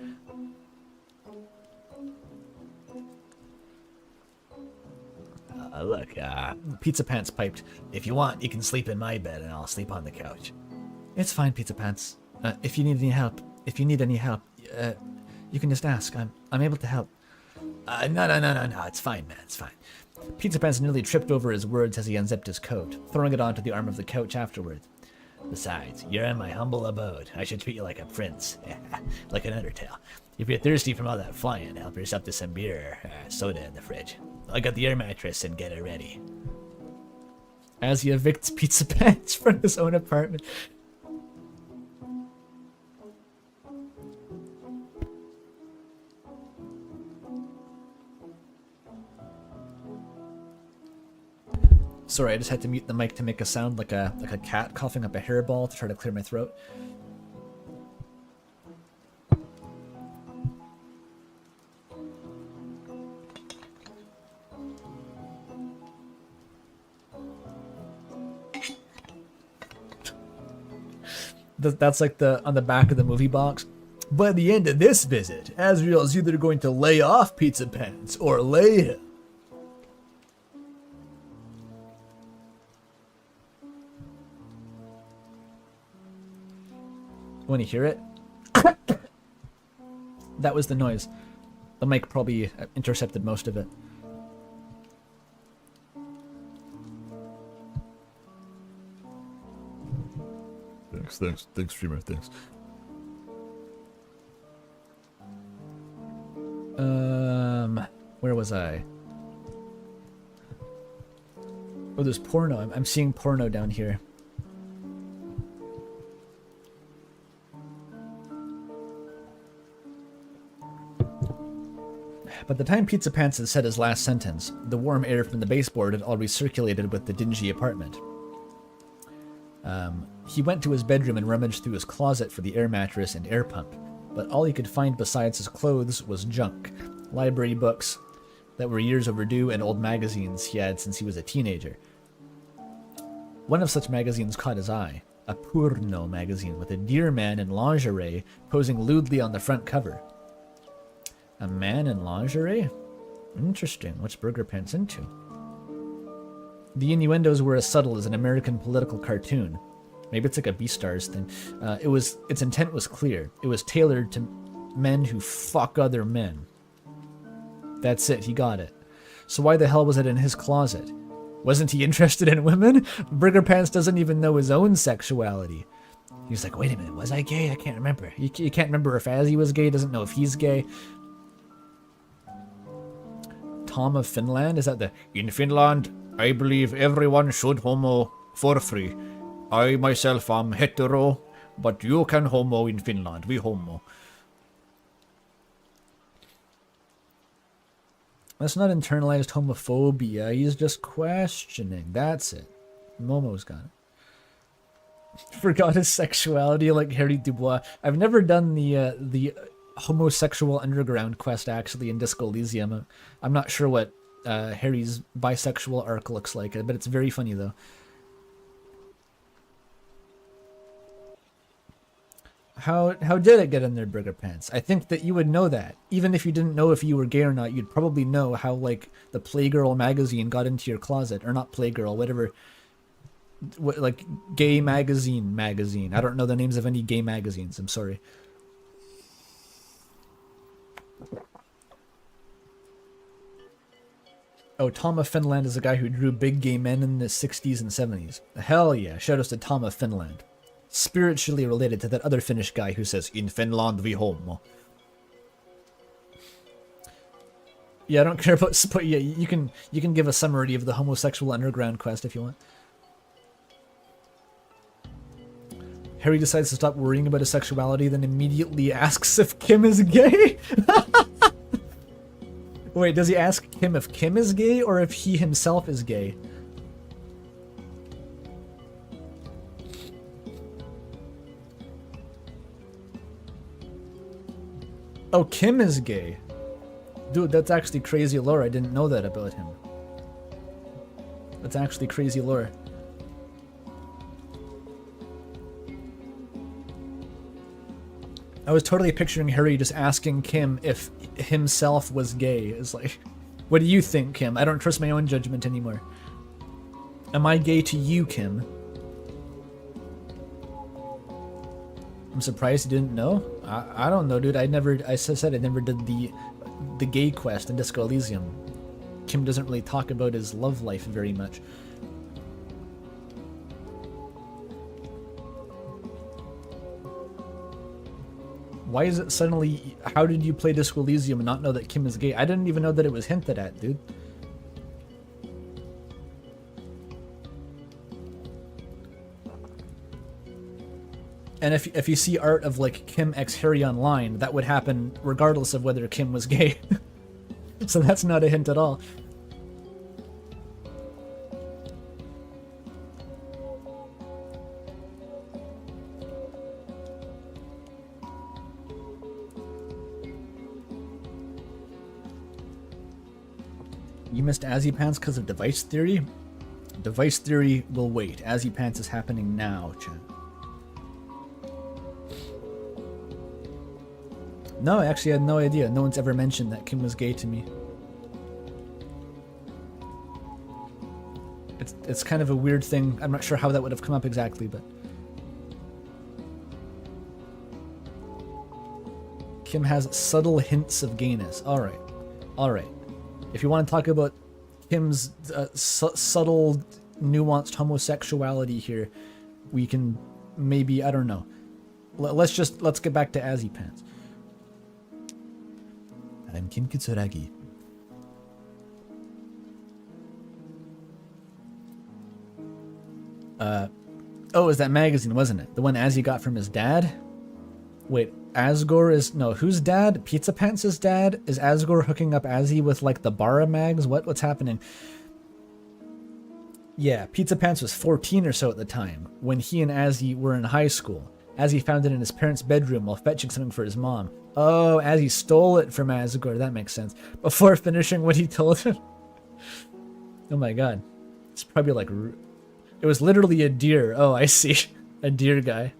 Speaker 3: Look,
Speaker 1: Pizza Pants piped.
Speaker 3: if you want, you can sleep in my bed and I'll sleep on the couch.
Speaker 1: It's fine, Pizza Pants. If you need any help, you can just ask. I'm able to help.
Speaker 3: No, it's fine, man, it's fine.
Speaker 1: Pizza Pants nearly tripped over his words as he unzipped his coat, throwing it onto the arm of the couch afterward.
Speaker 3: Besides, you're in my humble abode. I should treat you like a prince, like an Undertale. If you're thirsty from all that flying, help yourself to some beer or soda in the fridge. I got the air mattress and get it ready.
Speaker 1: As he evicts Pizza Pants from his own apartment. Sorry, I just had to mute the mic to make a sound like a cat coughing up a hairball to try to clear my throat. That's like on the back of the movie box.
Speaker 3: By the end of this visit, Azrael's either going to lay off Pizza Pants or lay him.
Speaker 1: When you hear it, that was the noise. The mic probably intercepted most of it.
Speaker 2: Thanks, streamer, thanks.
Speaker 1: Where was I? Oh, there's porno. I'm seeing porno down here. By the time Pizza Pants had said his last sentence, the warm air from the baseboard had already circulated with the dingy apartment. He went to his bedroom and rummaged through his closet for the air mattress and air pump, but all he could find besides his clothes was junk. Library books that were years overdue and old magazines he had since he was a teenager. One of such magazines caught his eye, a porno magazine with a deer man in lingerie posing lewdly on the front cover. A man in lingerie? Interesting. What's Burger Pants into? The innuendos were as subtle as an American political cartoon. Maybe it's like a Beastars thing. Its intent was clear. It was tailored to men who fuck other men. That's it. He got it. So why the hell was it in his closet? Wasn't he interested in women? Burger Pants doesn't even know his own sexuality. He's like, wait a minute, was I gay? I can't remember. You can't remember if Azzy was gay. Doesn't know if he's gay. Tom of Finland? Is that the...
Speaker 2: In Finland, I believe everyone should homo for free. I myself am hetero, but you can homo in Finland. We homo.
Speaker 1: That's not internalized homophobia. He's just questioning. That's it. Momo's got it. Forgot his sexuality like Harry Dubois. I've never done the homosexual underground quest actually in Disco Elysium. I'm not sure what Harry's bisexual arc looks like, but it's very funny though. How did it get in their Burger Pants? I think that you would know that. Even if you didn't know if you were gay or not, you'd probably know how, like, the Playgirl magazine got into your closet. Or not Playgirl, whatever. Like, gay magazine. I don't know the names of any gay magazines. I'm sorry. Oh, Tom of Finland is a guy who drew big gay men in the 60s and 70s. Hell yeah. Shout out to Tom of Finland. Spiritually related to that other Finnish guy who says, in Finland we homo. Yeah, I don't care about... But yeah, you can give a summary of the homosexual underground quest if you want. Harry decides to stop worrying about his sexuality, then immediately asks if Kim is gay? Wait, does he ask Kim if Kim is gay, or if he himself is gay? Oh, Kim is gay. Dude, that's actually crazy lore. I didn't know that about him. That's actually crazy lore. I was totally picturing Harry just asking Kim if himself was gay. It's like, what do you think, Kim? I don't trust my own judgment anymore. Am I gay to you, Kim? I'm surprised you didn't know. I don't know, dude. I said I never did the gay quest in Disco Elysium. Kim doesn't really talk about his love life very much. Why is it suddenly... How did you play Disco Elysium and not know that Kim is gay? I didn't even know that it was hinted at, dude. And if you see art of, like, Kim x Harry online, that would happen regardless of whether Kim was gay. So that's not a hint at all. You missed Azzypants because of device theory? Device theory will wait. Azzypants is happening now, chat. No, I actually had no idea. No one's ever mentioned that Kim was gay to me. It's kind of a weird thing. I'm not sure how that would have come up exactly, but... Kim has subtle hints of gayness. Alright. Alright. If you want to talk about Kim's subtle, nuanced homosexuality here, we can maybe, I don't know. Let's get back to Azzypants. I'm Kim Kitsuragi. Oh, it was that magazine, wasn't it? The one Azzy got from his dad? Wait, Asgore is... No, whose dad? Pizzapants's dad? Is Asgore hooking up Azzy with, like, the Bara mags? What's happening? Yeah, Pizzapants was 14 or so at the time, when he and Azzy were in high school. Azzy found it in his parents' bedroom while fetching something for his mom. Oh, Azzy stole it from Asgore. That makes sense. Before finishing what he told him. Oh my god. It's probably like... It was literally a deer. Oh, I see. A deer guy.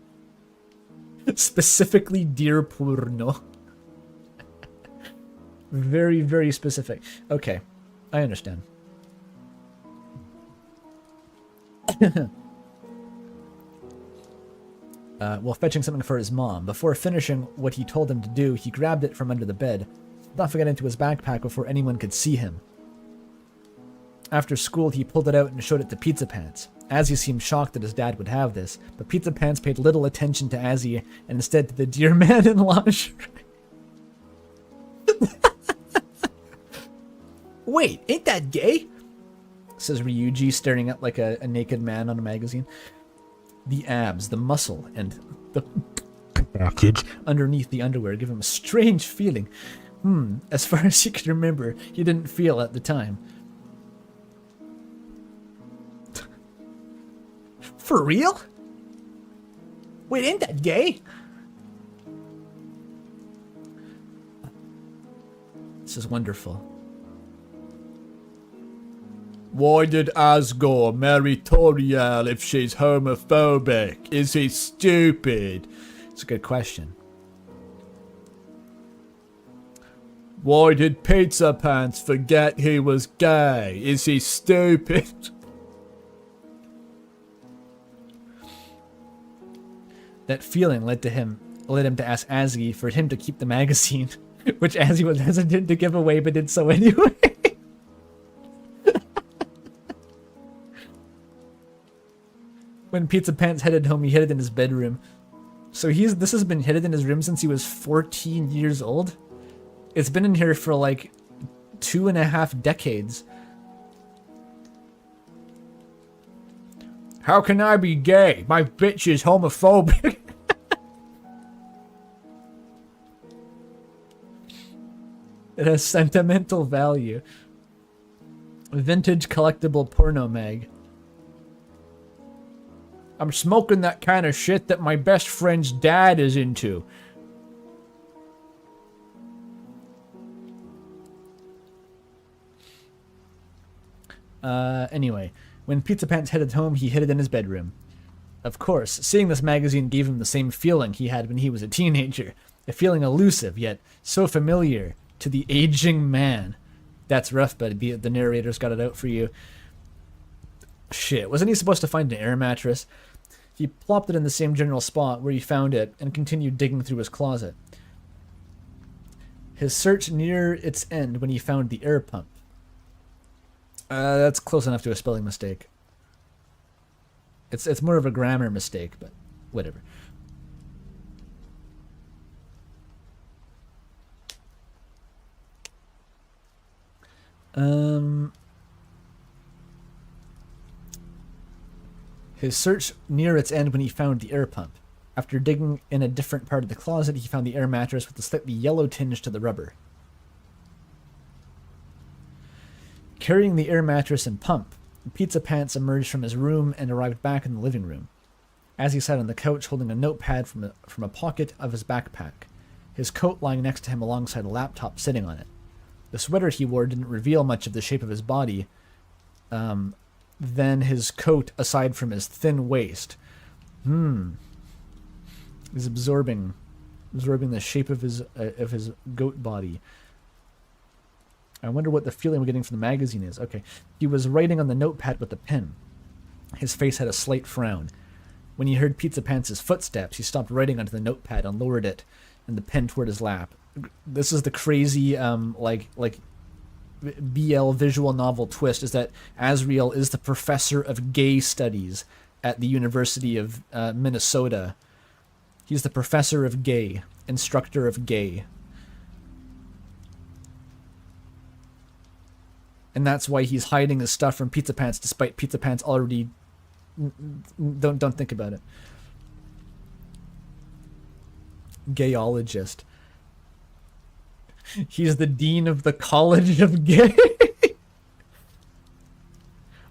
Speaker 1: Specifically deer porno. Very, very specific. Okay. I understand. While fetching something for his mom. Before finishing what he told him to do, he grabbed it from under the bed, stuffing it into his backpack before anyone could see him. After school, he pulled it out and showed it to Pizzapants. Azzy seemed shocked that his dad would have this, but Pizzapants paid little attention to Azzy and instead to the deer man in lingerie. Wait, ain't that gay? Says Ryuji, staring at like a naked man on a magazine. The abs, the muscle, and the package underneath the underwear give him a strange feeling. As far as he could remember, he didn't feel at the time. For real? Wait, ain't that gay? This is wonderful.
Speaker 2: Why did Asgore marry Toriel if she's homophobic? Is he stupid?
Speaker 1: It's a good question.
Speaker 2: Why did Pizzapants forget he was gay? Is he stupid?
Speaker 1: That feeling led him to ask Azzy for him to keep the magazine, which Azzy was hesitant to give away but did so anyway. When Pizzapants headed home, he hid it in his bedroom. So this has been hidden in his room since he was 14 years old. It's been in here for like 2.5 decades.
Speaker 2: How can I be gay? My bitch is homophobic.
Speaker 1: It has sentimental value. Vintage collectible porno mag.
Speaker 2: I'm smoking that kind of shit that my best friend's dad is into.
Speaker 1: Anyway, when Pizzapants headed home, he hid it in his bedroom. Of course, seeing this magazine gave him the same feeling he had when he was a teenager. a feeling elusive yet so familiar to the aging man. That's rough, but the narrator's got it out for you. Shit, wasn't he supposed to find an air mattress? He plopped it in the same general spot where he found it and continued digging through his closet. His search near its end when he found the air pump. That's close enough to a spelling mistake. It's more of a grammar mistake, but whatever. His search near its end when he found the air pump. After digging in a different part of the closet, he found the air mattress with a slightly yellow tinge to the rubber. Carrying the air mattress and pump, Pizzapants emerged from his room and arrived back in the living room. As he sat on the couch holding a notepad from a pocket of his backpack, his coat lying next to him alongside a laptop sitting on it. The sweater he wore didn't reveal much of the shape of his body, than his coat aside from his thin waist. He's absorbing the shape of his goat body. I wonder what the feeling we're getting from the magazine is. Okay. He was writing on the notepad with a pen. His face had a slight frown. When he heard Pizzapants' footsteps, he stopped writing onto the notepad and lowered it and the pen toward his lap. This is the crazy, like BL visual novel twist, is that Azriel is the professor of gay studies at the University of Minnesota. He's the professor of gay, instructor of gay. And that's why he's hiding his stuff from Pizzapants, despite Pizzapants already... Don't think about it. Gayologist. He's the dean of the College of Gay.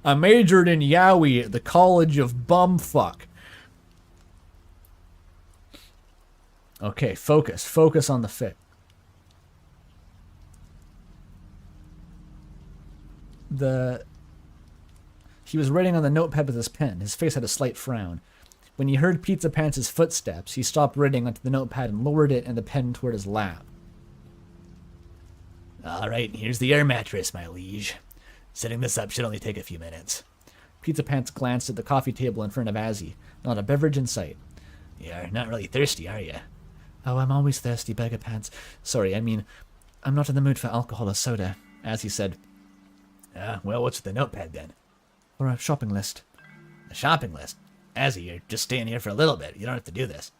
Speaker 1: I majored in Yowie at the College of Bumfuck. Okay, focus. Focus on the fit. He was writing on the notepad with his pen. His face had a slight frown. When he heard Pizzapants' footsteps, he stopped writing onto the notepad and lowered it and the pen toward his lap.
Speaker 3: All right, here's the air mattress, my liege. Setting this up should only take a few minutes.
Speaker 1: Pizzapants glanced at the coffee table in front of Azzy. Not a beverage in sight.
Speaker 3: You're not really thirsty, are you?
Speaker 1: Oh, I'm always thirsty, Beggarpants. Sorry, I mean, I'm not in the mood for alcohol or soda, Azzy said.
Speaker 3: Well, what's the notepad then?
Speaker 1: Or a shopping list.
Speaker 3: A shopping list? Azzy, you're just staying here for a little bit. You don't have to do this.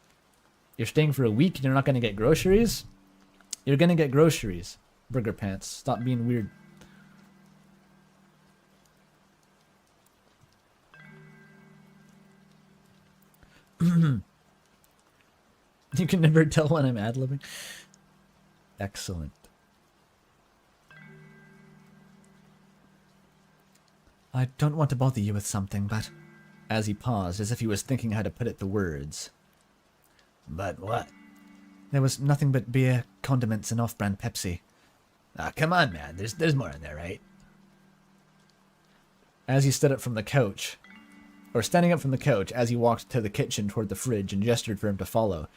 Speaker 1: You're staying for a week and you're not going to get groceries? You're going to get groceries. Burger Pants. Stop being weird. You can never tell when I'm ad-libbing. Excellent. I don't want to bother you with something, but... As he paused, as if he was thinking how to put it to words.
Speaker 3: But what?
Speaker 1: There was nothing but beer, condiments, and off-brand Pepsi.
Speaker 3: Come on, man. There's more in there, right?
Speaker 1: As he stood up from the couch, or standing up from the couch, as he walked to the kitchen toward the fridge and gestured for him to follow,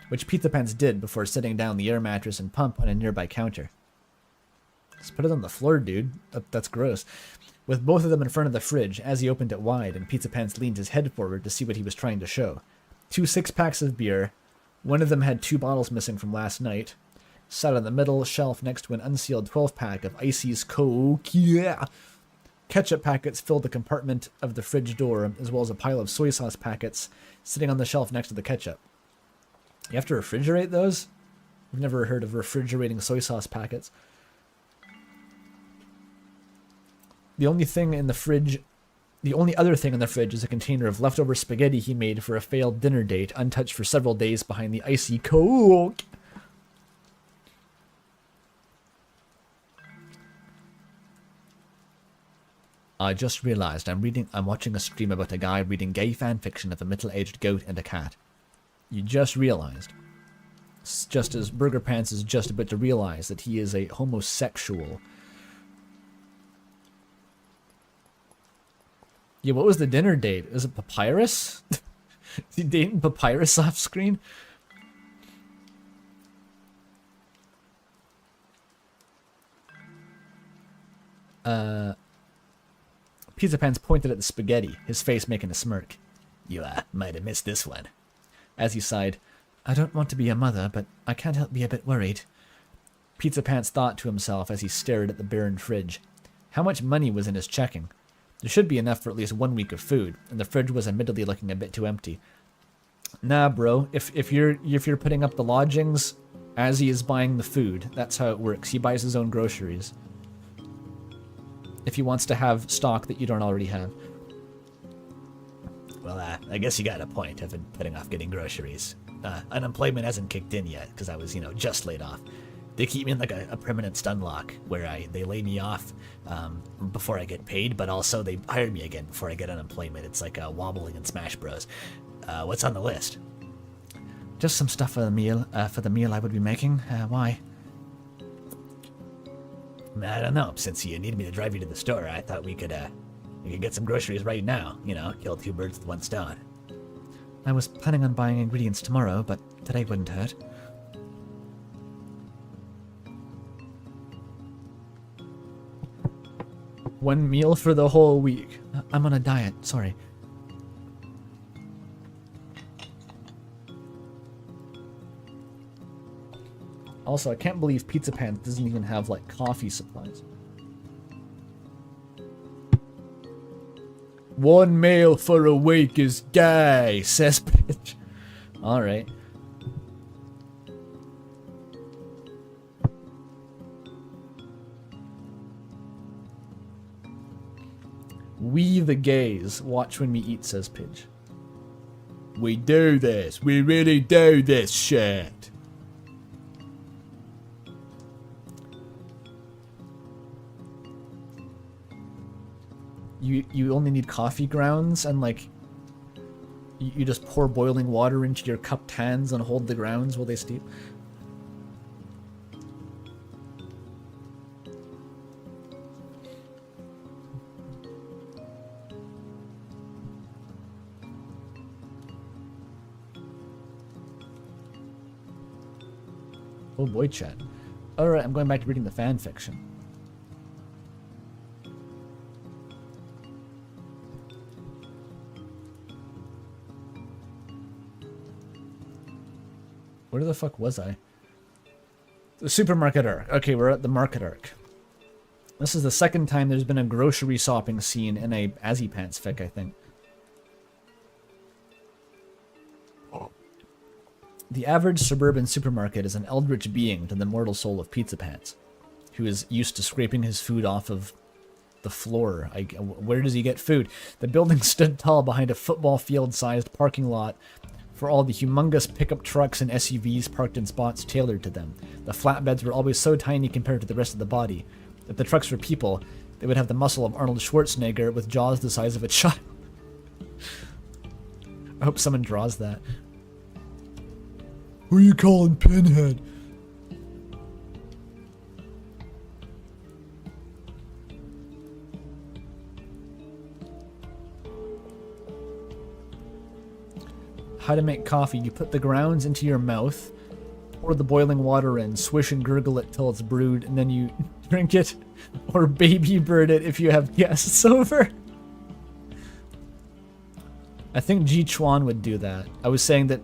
Speaker 1: which Pizzapants did before setting down the air mattress and pump on a nearby counter. Just put it on the floor, dude. That's gross. With both of them in front of the fridge, as he opened it wide, and Pizzapants leaned his head forward to see what he was trying to show. 2 6-packs of beer. One of them had 2 bottles missing from last night. Sat on the middle shelf next to an unsealed 12-pack of Icy's Coke. Yeah! Ketchup packets filled the compartment of the fridge door, as well as a pile of soy sauce packets sitting on the shelf next to the ketchup. You have to refrigerate those? I've never heard of refrigerating soy sauce packets. The only other thing in the fridge is a container of leftover spaghetti he made for a failed dinner date, untouched for several days behind the icy Coke. I just realized I'm watching a stream about a guy reading gay fanfiction of a middle-aged goat and a cat. You just realized. It's just as Burger Pants is just about to realize that he is a homosexual. Yeah, what was the dinner date? Is it Papyrus? Is he dating Papyrus off screen? Pizza Pants pointed at the spaghetti, his face making a smirk.
Speaker 3: You, might have missed this one.
Speaker 1: As he sighed, I don't want to be a mother, but I can't help be a bit worried. Pizza Pants thought to himself as he stared at the barren fridge. How much money was in his checking? There should be enough for at least 1 week of food, and the fridge was admittedly looking a bit too empty. Nah, bro, if you're putting up the lodgings, Azzy is buying the food. That's how it works. He buys his own groceries. If he wants to have stock that you don't already have.
Speaker 3: Well, I guess you got a point. I've been putting off getting groceries. Unemployment hasn't kicked in yet, because I was, just laid off. They keep me in like a permanent stun lock, where they lay me off before I get paid, but also they hire me again before I get unemployment. It's like wobbling in Smash Bros. What's on the list?
Speaker 1: Just some stuff for the meal I would be making. Why?
Speaker 3: I don't know. Since you need me to drive you to the store, I thought we could get some groceries right now. Kill two birds with one stone.
Speaker 1: I was planning on buying ingredients tomorrow, but today wouldn't hurt. One meal for the whole week. I'm on a diet, sorry. Also, I can't believe Pizza Pants doesn't even have, like, coffee supplies. One meal for a week is gay, says bitch. Alright. We the gays watch when we eat, says Pidge. We do this. We really do this shit. You only need coffee grounds and like you just pour boiling water into your cupped hands and hold the grounds while they steep. Oh boy, chat. Alright, I'm going back to reading the fan fiction. Where the fuck was I? The supermarket arc. Okay, we're at the market arc. This is the second time there's been a grocery shopping scene in a Azzypants fic, I think. The average suburban supermarket is an eldritch being to the mortal soul of Pizza Pants, who is used to scraping his food off of the floor. Where does he get food? The building stood tall behind a football field-sized parking lot for all the humongous pickup trucks and SUVs parked in spots tailored to them. The flatbeds were always so tiny compared to the rest of the body. If the trucks were people, they would have the muscle of Arnold Schwarzenegger with jaws the size of a child. I hope someone draws that.
Speaker 2: Who you calling Pinhead?
Speaker 1: How to make coffee. You put the grounds into your mouth, pour the boiling water in, swish and gurgle it till it's brewed, and then you drink it, or baby bird it if you have guests over. I think Ji Chuan would do that. I was saying that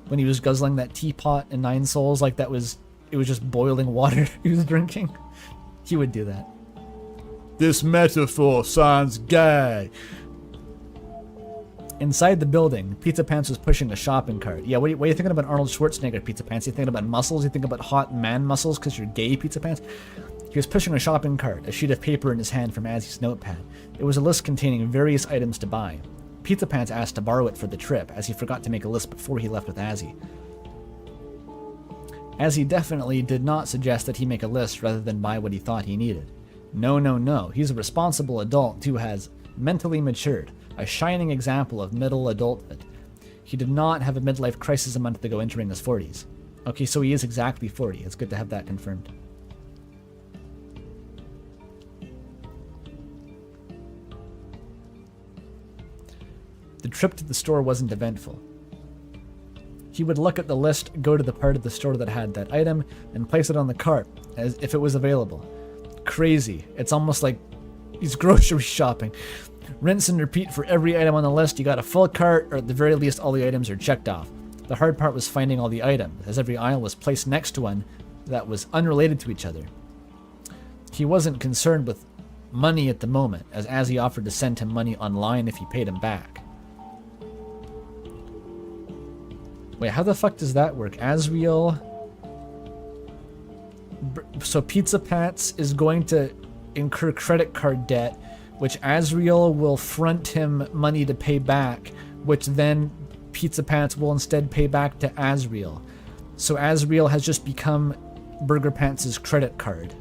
Speaker 1: when he was guzzling that teapot in Nine Souls, like it was just boiling water he was drinking. He would do that.
Speaker 2: This metaphor sounds gay.
Speaker 1: Inside the building, Pizza Pants was pushing a shopping cart. Yeah, what are you thinking about Arnold Schwarzenegger, Pizza Pants? You thinking about muscles? You think about hot man muscles because you're gay, Pizza Pants? He was pushing a shopping cart, a sheet of paper in his hand from Azzy's notepad. It was a list containing various items to buy. Pizza Pants asked to borrow it for the trip, as he forgot to make a list before he left with Azzy. Azzy definitely did not suggest that he make a list rather than buy what he thought he needed. No, no, no. He's a responsible adult who has mentally matured, a shining example of middle adulthood. He did not have a midlife crisis a month ago entering his 40s. Okay, so he is exactly 40. It's good to have that confirmed. The trip to the store wasn't eventful. He would look at the list, go to the part of the store that had that item, and place it on the cart, as if it was available. Crazy. It's almost like He's grocery shopping. Rinse and repeat for every item on the list. You got a full cart, or at the very least all the items are checked off. The hard part was finding all the items, as every aisle was placed next to one that was unrelated to each other. He wasn't concerned with money at the moment, as Azzy offered to send him money online if he paid him back. Wait, how the fuck does that work? Azriel... So Pizzapants is going to incur credit card debt, which Azriel will front him money to pay back, which then Pizzapants will instead pay back to Azriel. So Azriel has just become Burger Pants' credit card,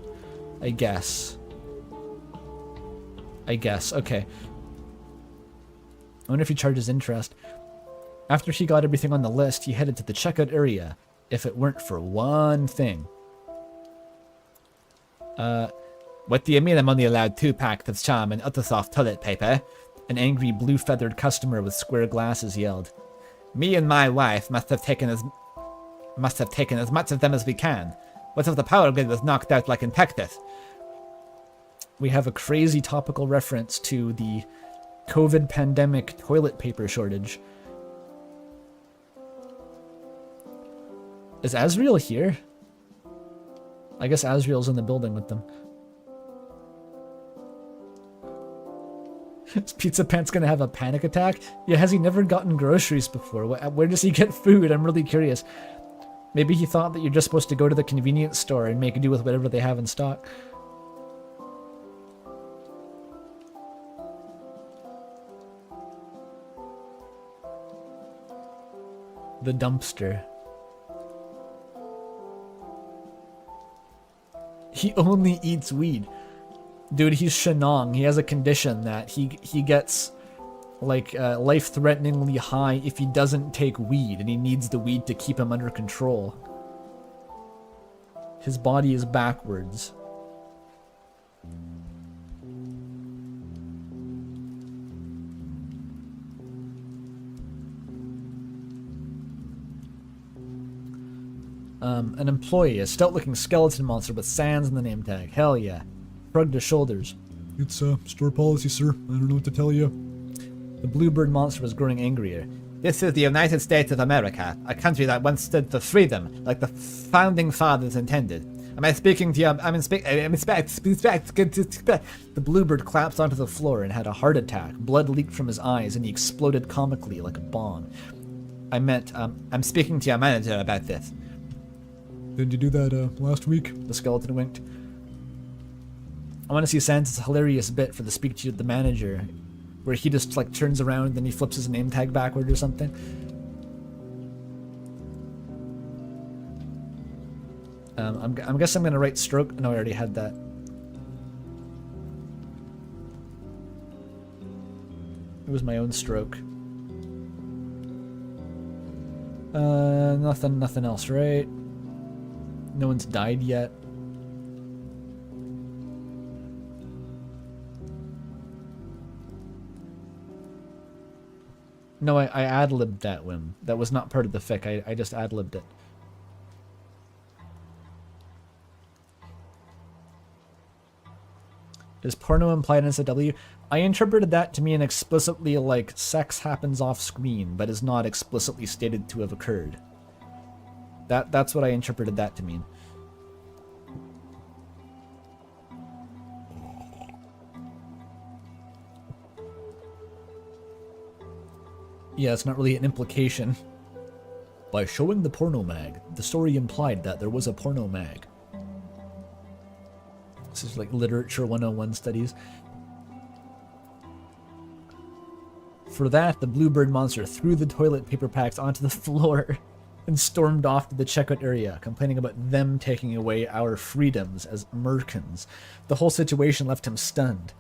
Speaker 1: I guess. Okay. I wonder if he charges interest. After he got everything on the list, he headed to the checkout area, if it weren't for one thing. What do you mean I'm only allowed 2 packs of charm and other soft toilet paper? An angry blue-feathered customer with square glasses yelled. Me and my wife must have taken as much of them as we can. What if the power grid was knocked out like in Texas? We have a crazy topical reference to the COVID pandemic toilet paper shortage. Is Azriel here? I guess Azriel's in the building with them. Is Pizza Pants gonna have a panic attack? Yeah, has he never gotten groceries before? Where does he get food? I'm really curious. Maybe he thought that you're just supposed to go to the convenience store and make do with whatever they have in stock. The dumpster. He only eats weed. Dude, he's Shenong. He has a condition that he gets like life-threateningly high if he doesn't take weed, and he needs the weed to keep him under control. His body is backwards. An employee, a stout-looking skeleton monster with Sans in the name tag. Hell yeah. Shrugged his shoulders.
Speaker 2: It's store policy, sir. I don't know what to tell you.
Speaker 1: The bluebird monster was growing angrier.
Speaker 3: This is the United States of America, a country that once stood for freedom, like the founding fathers intended. Am I speaking to you?
Speaker 1: The bluebird collapsed onto the floor and had a heart attack. Blood leaked from his eyes and he exploded comically like a bomb.
Speaker 3: I meant, I'm speaking to your manager about this.
Speaker 2: Did you do that last week?
Speaker 1: The skeleton winked. I want to see Sans' hilarious bit for the speak to the manager, where he just like turns around and then he flips his name tag backward or something. I guess I'm gonna write stroke. No, I already had that. It was my own stroke. Nothing else, right? No one's died yet. No, I ad-libbed that one. That was not part of the fic. I just ad-libbed it. Is porno implied in SW? I interpreted that to mean explicitly like sex happens off screen, but is not explicitly stated to have occurred. That's what I interpreted that to mean. Yeah, it's not really an implication. By showing the porno mag, the story implied that there was a porno mag. This is like literature 101 studies. For that, the bluebird monster threw the toilet paper packs onto the floor and stormed off to the checkout area, complaining about them taking away our freedoms as Americans. The whole situation left him stunned.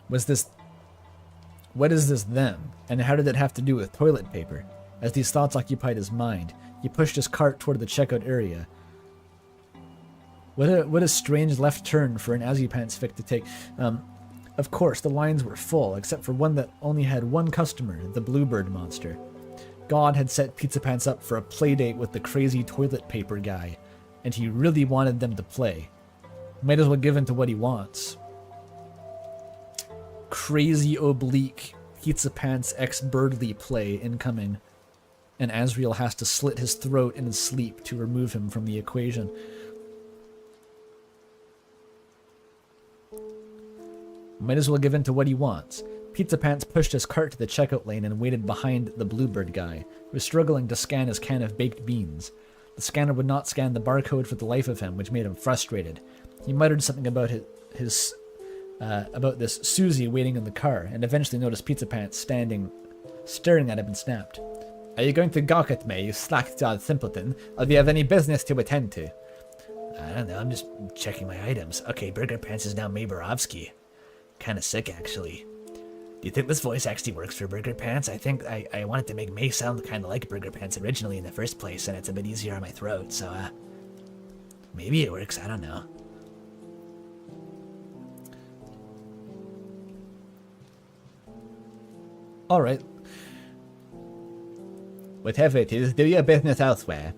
Speaker 1: What is this them? And how did it have to do with toilet paper? As these thoughts occupied his mind, he pushed his cart toward the checkout area. What a strange left turn for an Azzypants fic to take. Of course, the lines were full, except for one that only had one customer, the bluebird monster. God had set Pizzapants up for a playdate with the crazy toilet paper guy, and he really wanted them to play. Might as well give in to what he wants. crazy oblique Pizza Pants X Birdly play incoming, and Azriel has to slit his throat in his sleep to remove him from the equation. Might as well give in to what he wants. Pizza Pants pushed his cart to the checkout lane and waited behind the Bluebird guy, who was struggling to scan his can of baked beans. The scanner would not scan the barcode for the life of him, which made him frustrated. He muttered something about about this Susie waiting in the car, and eventually noticed Pizza Pants staring at him and snapped. Are you going to gawk at me, you slack-jawed simpleton, or do you have any business to attend to? I don't know, I'm just checking my items. Okay, Burger Pants is now May Borowski. Kinda sick, actually. Do you think this voice actually works for Burger Pants? I think I wanted to make May sound kinda like Burger Pants originally in the first place, and it's a bit easier on my throat, so, maybe it works, I don't know. Alright. Whatever it is, do your business elsewhere.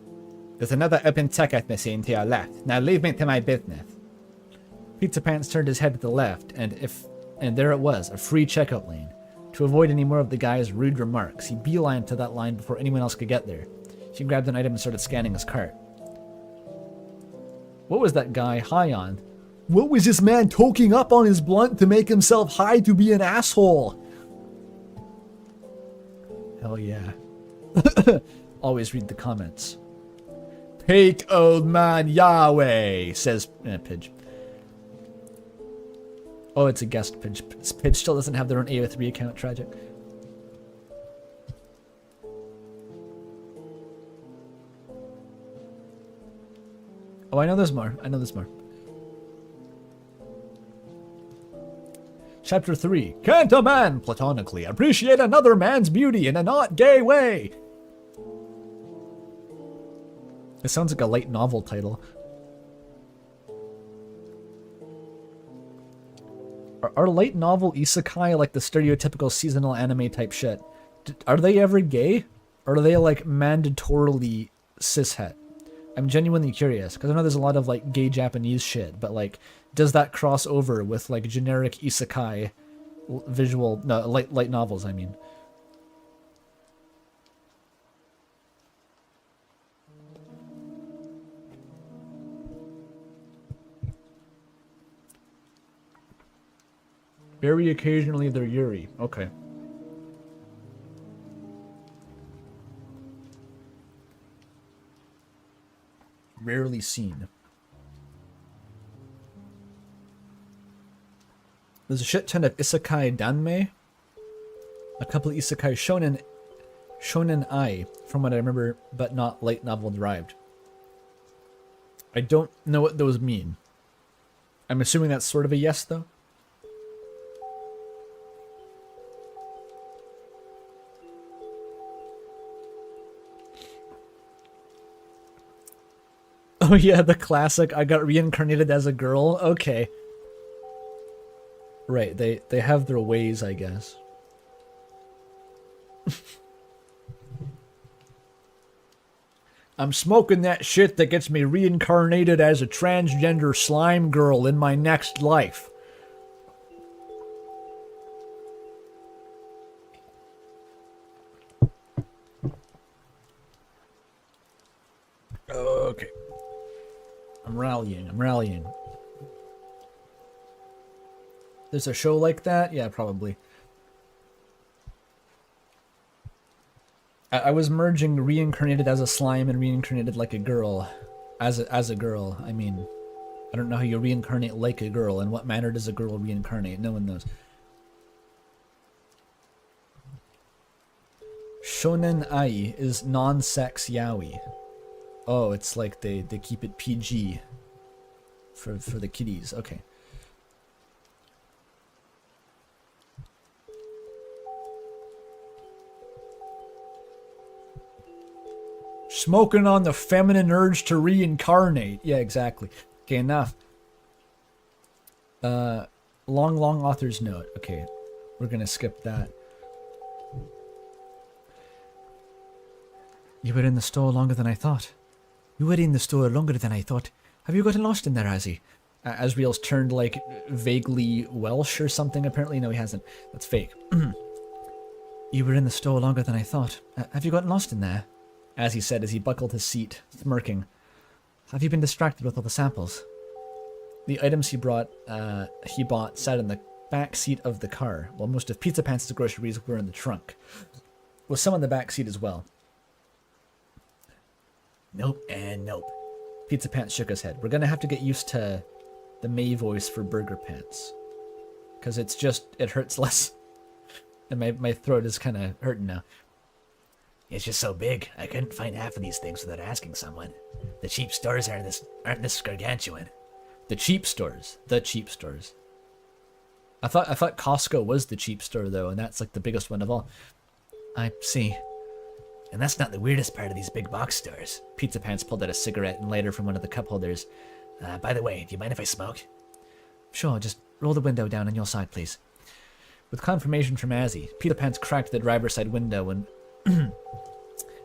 Speaker 1: There's another open checkout machine to your left. Now leave me to my business. Pizza Pants turned his head to the left, and there it was, a free checkout lane. To avoid any more of the guy's rude remarks, he beelined to that line before anyone else could get there. He grabbed an item and started scanning his cart. What was that guy high on?
Speaker 2: What was this man toking up on his blunt to make himself high to be an asshole?
Speaker 1: Hell yeah. Always read the comments.
Speaker 2: Take old man Yahweh, says
Speaker 1: Pidge. Oh, it's a guest Pidge. Pidge still doesn't have their own AO3 account. Tragic. Oh, I know there's more. Chapter 3. Can't a man, platonically, appreciate another man's beauty in a not gay way? It sounds like a light novel title. Are light novel isekai like the stereotypical seasonal anime type shit? Are they ever gay? Or are they like mandatorily cishet? I'm genuinely curious, because I know there's a lot of like gay Japanese shit, but like, does that cross over with like generic isekai light novels, I mean? Very occasionally they're Yuri. Okay. Rarely seen. There's a shit ton of isekai danme. A couple of isekai shonen ai, from what I remember, but not light novel derived. I don't know what those mean. I'm assuming that's sort of a yes, though. Oh yeah, the classic, I got reincarnated as a girl. Okay. Right, they have their ways, I guess. I'm smoking that shit that gets me reincarnated as a transgender slime girl in my next life. Okay. I'm rallying. There's a show like that? Yeah, probably. I was merging reincarnated as a slime and reincarnated like a girl. As a girl, I mean, I don't know how you reincarnate like a girl, and what manner does a girl reincarnate? No one knows. Shonen ai is non-sex yaoi. Oh, it's like they keep it PG for the kiddies. Okay. Smoking on the feminine urge to reincarnate. Yeah, exactly. Okay, enough. Long author's note. Okay, we're gonna skip that. You were in the store longer than I thought. Have you gotten lost in there, Azzy? Asriel's turned like vaguely Welsh or something. Apparently, no, he hasn't. That's fake. You were in the store longer than I thought. Have you gotten lost in there? As he said as he buckled his seat, smirking. Have you been distracted with all the samples? The items he bought sat in the back seat of the car, while most of Pizza Pants' groceries were in the trunk, with some in the back seat as well. Nope and nope. Pizza Pants shook his head. We're gonna have to get used to the May voice for Burger Pants. Because it's just, it hurts less. And my throat is kind of hurting now. It's just so big, I couldn't find half of these things without asking someone. The cheap stores aren't this gargantuan. The cheap stores. The cheap stores. I thought Costco was the cheap store though, and that's like the biggest one of all. I see. And that's not the weirdest part of these big box stores. Pizza Pants pulled out a cigarette and lighter from one of the cup holders. By the way, do you mind if I smoke? Sure, just roll the window down on your side, please. With confirmation from Azzy, Pizza Pants cracked the driver's side window and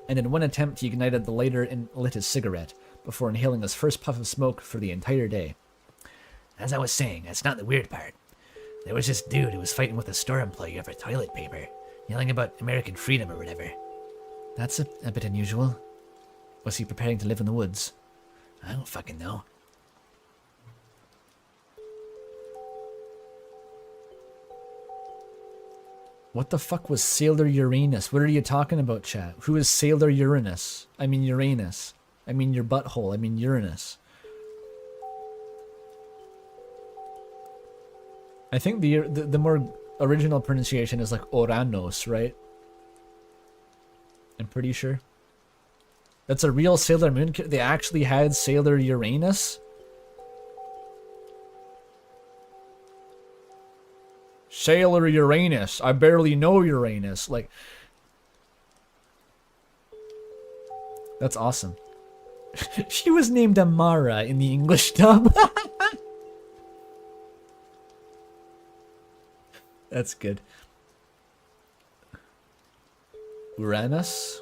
Speaker 1: in one attempt he ignited the lighter and lit his cigarette, before inhaling his first puff of smoke for the entire day. As I was saying, that's not the weird part. There was this dude who was fighting with a store employee over toilet paper, yelling about American freedom or whatever. That's a bit unusual. Was he preparing to live in the woods? I don't fucking know. What the fuck was Sailor Uranus? What are you talking about, chat? Who is Sailor Uranus? I mean Uranus. I mean your butthole. I mean Uranus. I think the more original pronunciation is like Oranos, right? I'm pretty sure. That's a real Sailor Moon. They actually had Sailor Uranus? Sailor Uranus. I barely know Uranus. Like, that's awesome. She was named Amara in the English dub. That's good. Uranus?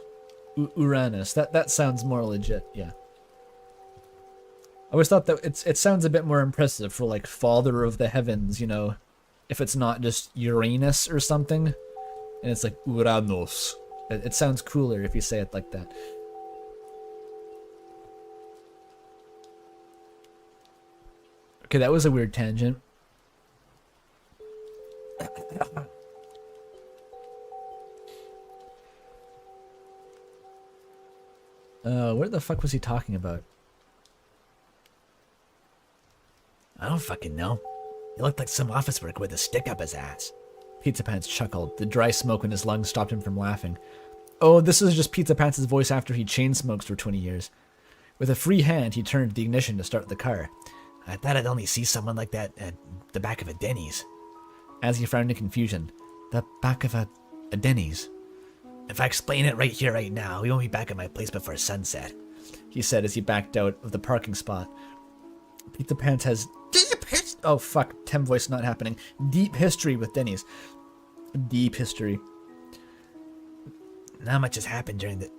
Speaker 1: Uranus. That sounds more legit, yeah. I always thought that it sounds a bit more impressive for like Father of the Heavens, you know. If it's not just Uranus or something, and it's like Uranos. It sounds cooler if you say it like that. Okay, that was a weird tangent. What the fuck was he talking about? I don't fucking know. He looked like some office worker with a stick up his ass. Pizza Pants chuckled. The dry smoke in his lungs stopped him from laughing. Oh, this is just Pizza Pants' voice after he chain smokes for 20 years. With a free hand, he turned the ignition to start the car. I thought I'd only see someone like that at the back of a Denny's. As he frowned in confusion. The back of a Denny's? If I explain it right here, right now, we won't be back at my place before sunset, he said as he backed out of the parking spot. Pizza Pants has deep history. Oh fuck, Tem voice not happening. Deep history with Denny's. Deep history. Not much has happened during the...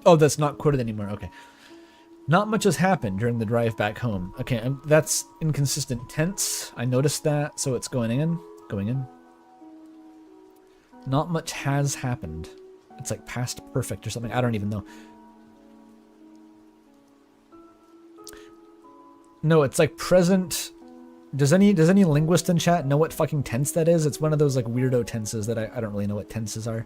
Speaker 1: Oh, that's not quoted anymore. Okay. Not much has happened during the drive back home. Okay, that's inconsistent tense. I noticed that, so it's going in. Going in. Not much has happened. It's like past perfect or something. I don't even know. No, it's like present. Does any linguist in chat know what fucking tense that is? It's one of those like weirdo tenses that I don't really know what tenses are.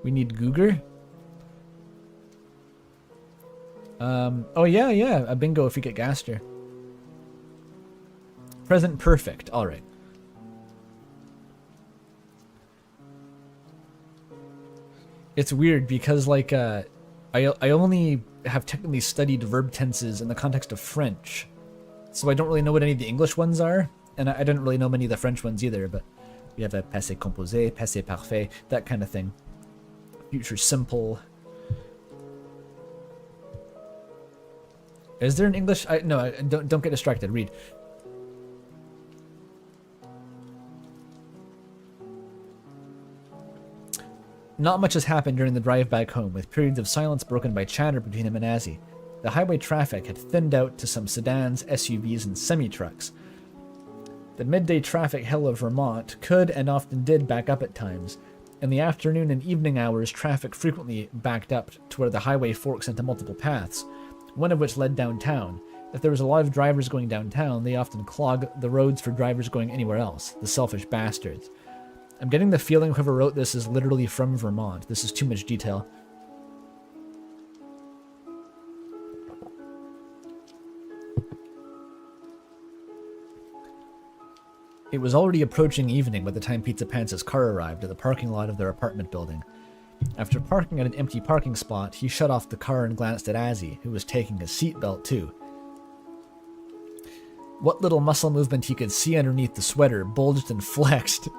Speaker 1: We need Googer. Oh yeah, a bingo if you get Gaster. Present perfect. All right. It's weird because like I only have technically studied verb tenses in the context of French, so I don't really know what any of the English ones are, and I didn't really know many of the French ones either. But we have a passé composé, passé parfait, that kind of thing. Future simple. Is there an English? No, don't get distracted. Read. Not much has happened during the drive back home, with periods of silence broken by chatter between him and Azzy. The highway traffic had thinned out to some sedans, SUVs, and semi-trucks. The midday traffic hell of Vermont could and often did back up at times. In the afternoon and evening hours, traffic frequently backed up to where the highway forks into multiple paths, one of which led downtown. If there was a lot of drivers going downtown, they often clog the roads for drivers going anywhere else, the selfish bastards. I'm getting the feeling whoever wrote this is literally from Vermont. This is too much detail. It was already approaching evening by the time Pizza Pants' car arrived at the parking lot of their apartment building. After parking at an empty parking spot, he shut off the car and glanced at Azzy, who was taking his seatbelt too. What little muscle movement he could see underneath the sweater bulged and flexed.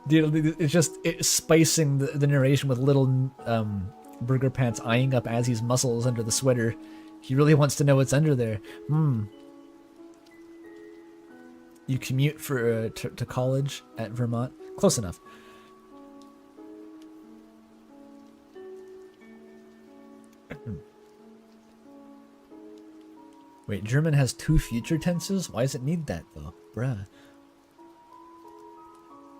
Speaker 1: Dude, it's spicing the narration with little Burger Pants eyeing up Azzy's muscles under the sweater. He really wants to know what's under there. You commute for to college at Vermont? Close enough. Wait, German has 2 future tenses? Why does it need that, though? Bruh.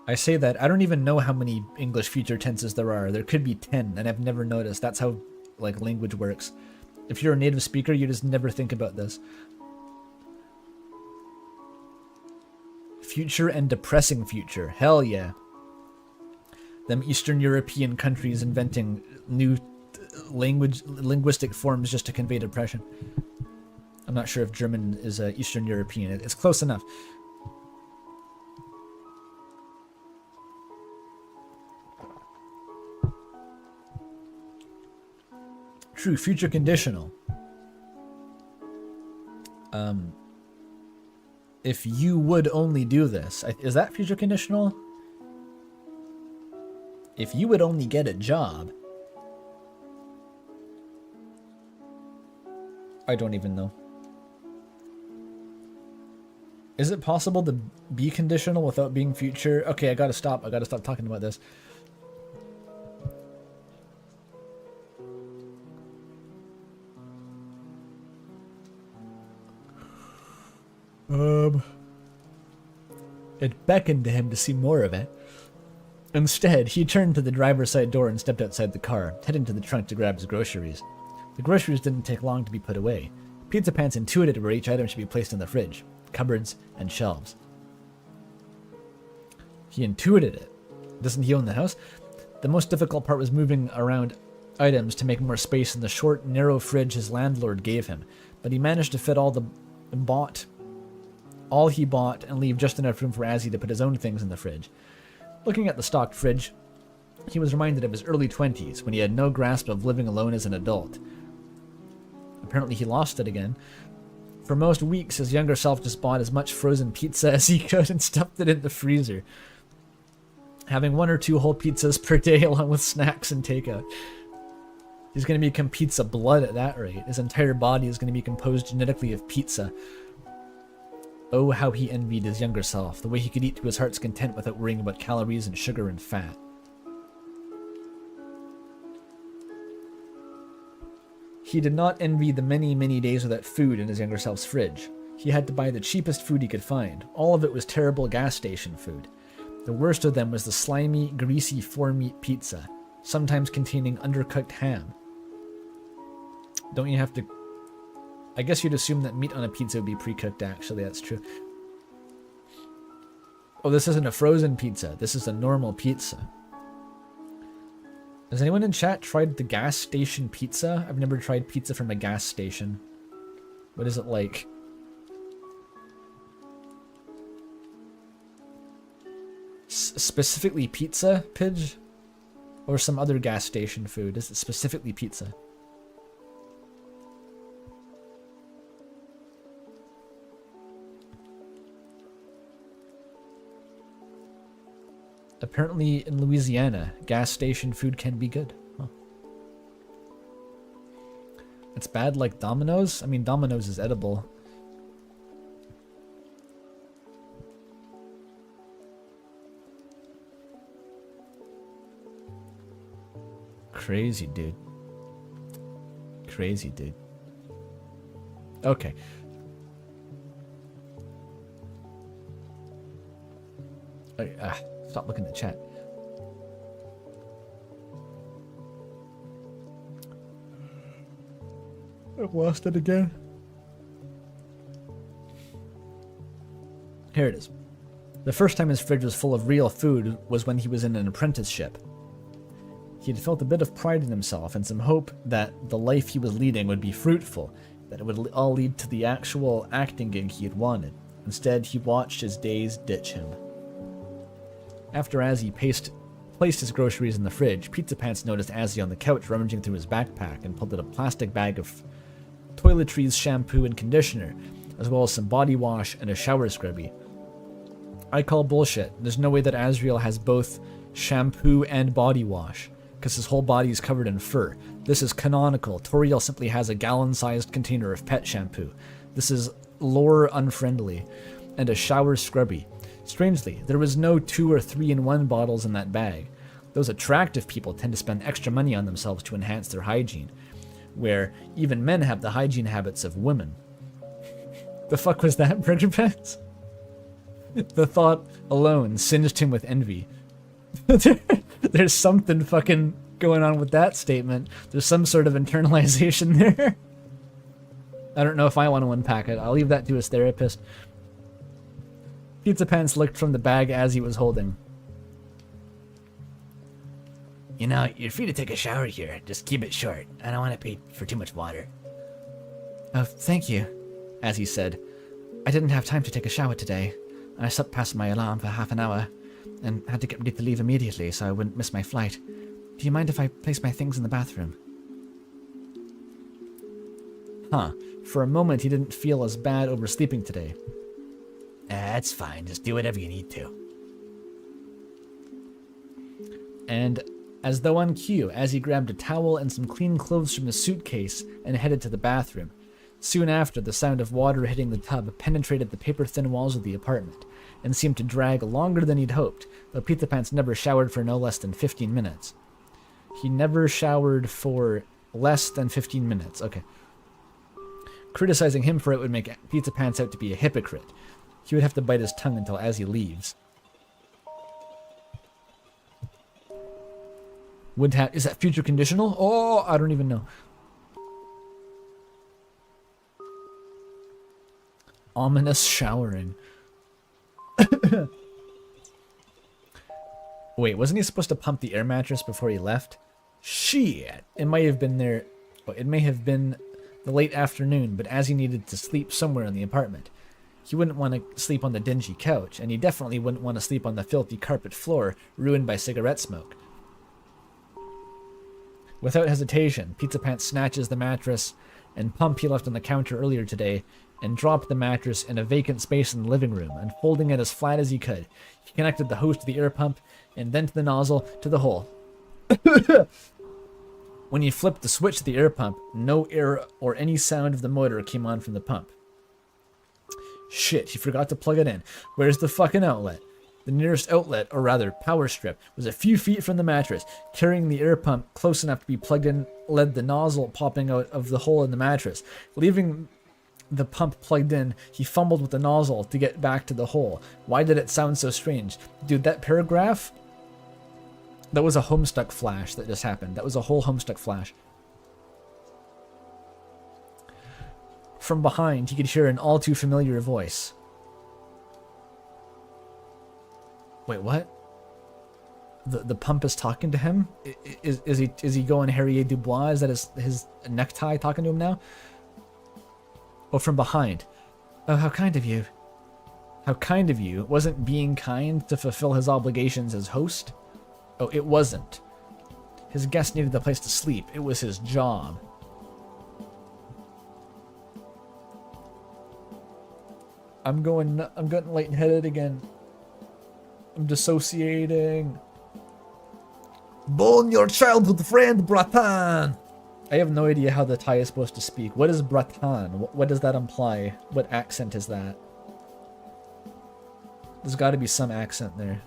Speaker 1: I say that, I don't even know how many English future tenses there are. There could be 10, and I've never noticed. That's how, like, language works. If you're a native speaker, you just never think about this. Future and depressing future. Hell yeah. Them Eastern European countries inventing new linguistic forms just to convey depression. I'm not sure if German is Eastern European. It's close enough. True, future conditional. If you would only do this. Is that future conditional? If you would only get a job. I don't even know. Is it possible to be conditional without being future? Okay, I gotta stop talking about this. It beckoned to him to see more of it. Instead, he turned to the driver's side door and stepped outside the car, heading to the trunk to grab his groceries. The groceries didn't take long to be put away. Pizza Pants intuited where each item should be placed in the fridge, cupboards, and shelves. He intuited it. Doesn't he own the house? The most difficult part was moving around items to make more space in the short, narrow fridge his landlord gave him, but he managed to fit all he bought and leave just enough room for Azzy to put his own things in the fridge. Looking at the stocked fridge, he was reminded of his early 20s when he had no grasp of living alone as an adult. Apparently he lost it again. For most weeks, his younger self just bought as much frozen pizza as he could and stuffed it in the freezer, having 1 or 2 whole pizzas per day along with snacks and takeout. He's going to become pizza blood at that rate. His entire body is going to be composed genetically of pizza. Oh, how he envied his younger self, the way he could eat to his heart's content without worrying about calories and sugar and fat. He did not envy the many, many days without food in his younger self's fridge. He had to buy the cheapest food he could find. All of it was terrible gas station food. The worst of them was the slimy, greasy 4-meat pizza, sometimes containing undercooked ham. Don't you have to... I guess you'd assume that meat on a pizza would be pre-cooked, actually. That's true. Oh, this isn't a frozen pizza. This is a normal pizza. Has anyone in chat tried the gas station pizza? I've never tried pizza from a gas station. What is it like? Specifically pizza, Pidge? Or some other gas station food? Is it specifically pizza? Apparently in Louisiana, gas station food can be good. Huh. It's bad like Domino's? I mean, Domino's is edible. Crazy, dude. Crazy, dude. Okay. Stop looking at the chat.
Speaker 2: I've lost it again.
Speaker 1: Here it is. The first time his fridge was full of real food was when he was in an apprenticeship. He had felt a bit of pride in himself and some hope that the life he was leading would be fruitful, that it would all lead to the actual acting gig he had wanted. Instead, he watched his days ditch him. After Azzy placed his groceries in the fridge, Pizzapants noticed Azzy on the couch rummaging through his backpack and pulled out a plastic bag of toiletries, shampoo, and conditioner, as well as some body wash and a shower scrubby. I call bullshit. There's no way that Azriel has both shampoo and body wash, because his whole body is covered in fur. This is canonical. Toriel simply has a gallon-sized container of pet shampoo. This is lore unfriendly. And a shower scrubby. Strangely, there was no 2 or 3-in-1 bottles in that bag. Those attractive people tend to spend extra money on themselves to enhance their hygiene, where even men have the hygiene habits of women. The fuck was that, Burger Pants? The thought alone singed him with envy. There's something fucking going on with that statement. There's some sort of internalization there. I don't know if I want to unpack it. I'll leave that to his therapist. Pizzapants looked from the bag as he was holding.
Speaker 3: You know, you're free to take a shower here. Just keep it short. I don't want to pay for too much water.
Speaker 1: Oh, thank you, as he said. I didn't have time to take a shower today. I slept past my alarm for half an hour and had to get ready to leave immediately so I wouldn't miss my flight. Do you mind if I place my things in the bathroom? Huh. For a moment, he didn't feel as bad oversleeping today.
Speaker 3: That's fine. Just do whatever you need to.
Speaker 1: And as though on cue, as he grabbed a towel and some clean clothes from his suitcase and headed to the bathroom. Soon after, the sound of water hitting the tub penetrated the paper-thin walls of the apartment and seemed to drag longer than he'd hoped, though Pizzapants never showered for no less than 15 minutes. He never showered for less than 15 minutes. Okay. Criticizing him for it would make Pizzapants out to be a hypocrite. He would have to bite his tongue until Azzy leaves. Would have... Is that future conditional? Oh, I don't even know. Ominous showering. Wait, wasn't he supposed to pump the air mattress before he left? Shit! It might have been there... It may have been the late afternoon, but as he needed to sleep somewhere in the apartment. He wouldn't want to sleep on the dingy couch, and he definitely wouldn't want to sleep on the filthy carpet floor ruined by cigarette smoke. Without hesitation, Pizzapants snatches the mattress and pump he left on the counter earlier today and dropped the mattress in a vacant space in the living room, unfolding it as flat as he could. He connected the hose to the air pump and then to the nozzle to the hole. When he flipped the switch to the air pump, no air or any sound of the motor came on from the pump. Shit, he forgot to plug it in. Where's the fucking outlet? The nearest outlet, or rather power strip, was a few feet from the mattress. Carrying the air pump close enough to be plugged in led the nozzle popping out of the hole in the mattress. Leaving the pump plugged in, he fumbled with the nozzle to get back to the hole. Why did it sound so strange? Dude, that paragraph? That was a Homestuck flash that just happened. That was a whole Homestuck flash. From behind, he could hear an all too familiar voice. Wait, what? The pump is talking to him? Is he going Harriet Dubois? Is that his necktie talking to him now? Oh, from behind. Oh, how kind of you. How kind of you. Wasn't being kind to fulfill his obligations as host? Oh, it wasn't. His guest needed a place to sleep. It was his job. I'm getting lightheaded again. I'm dissociating. Bone your childhood friend, Bratan! I have no idea how the Thai is supposed to speak. What is Bratan? What does that imply? What accent is that? There's got to be some accent there.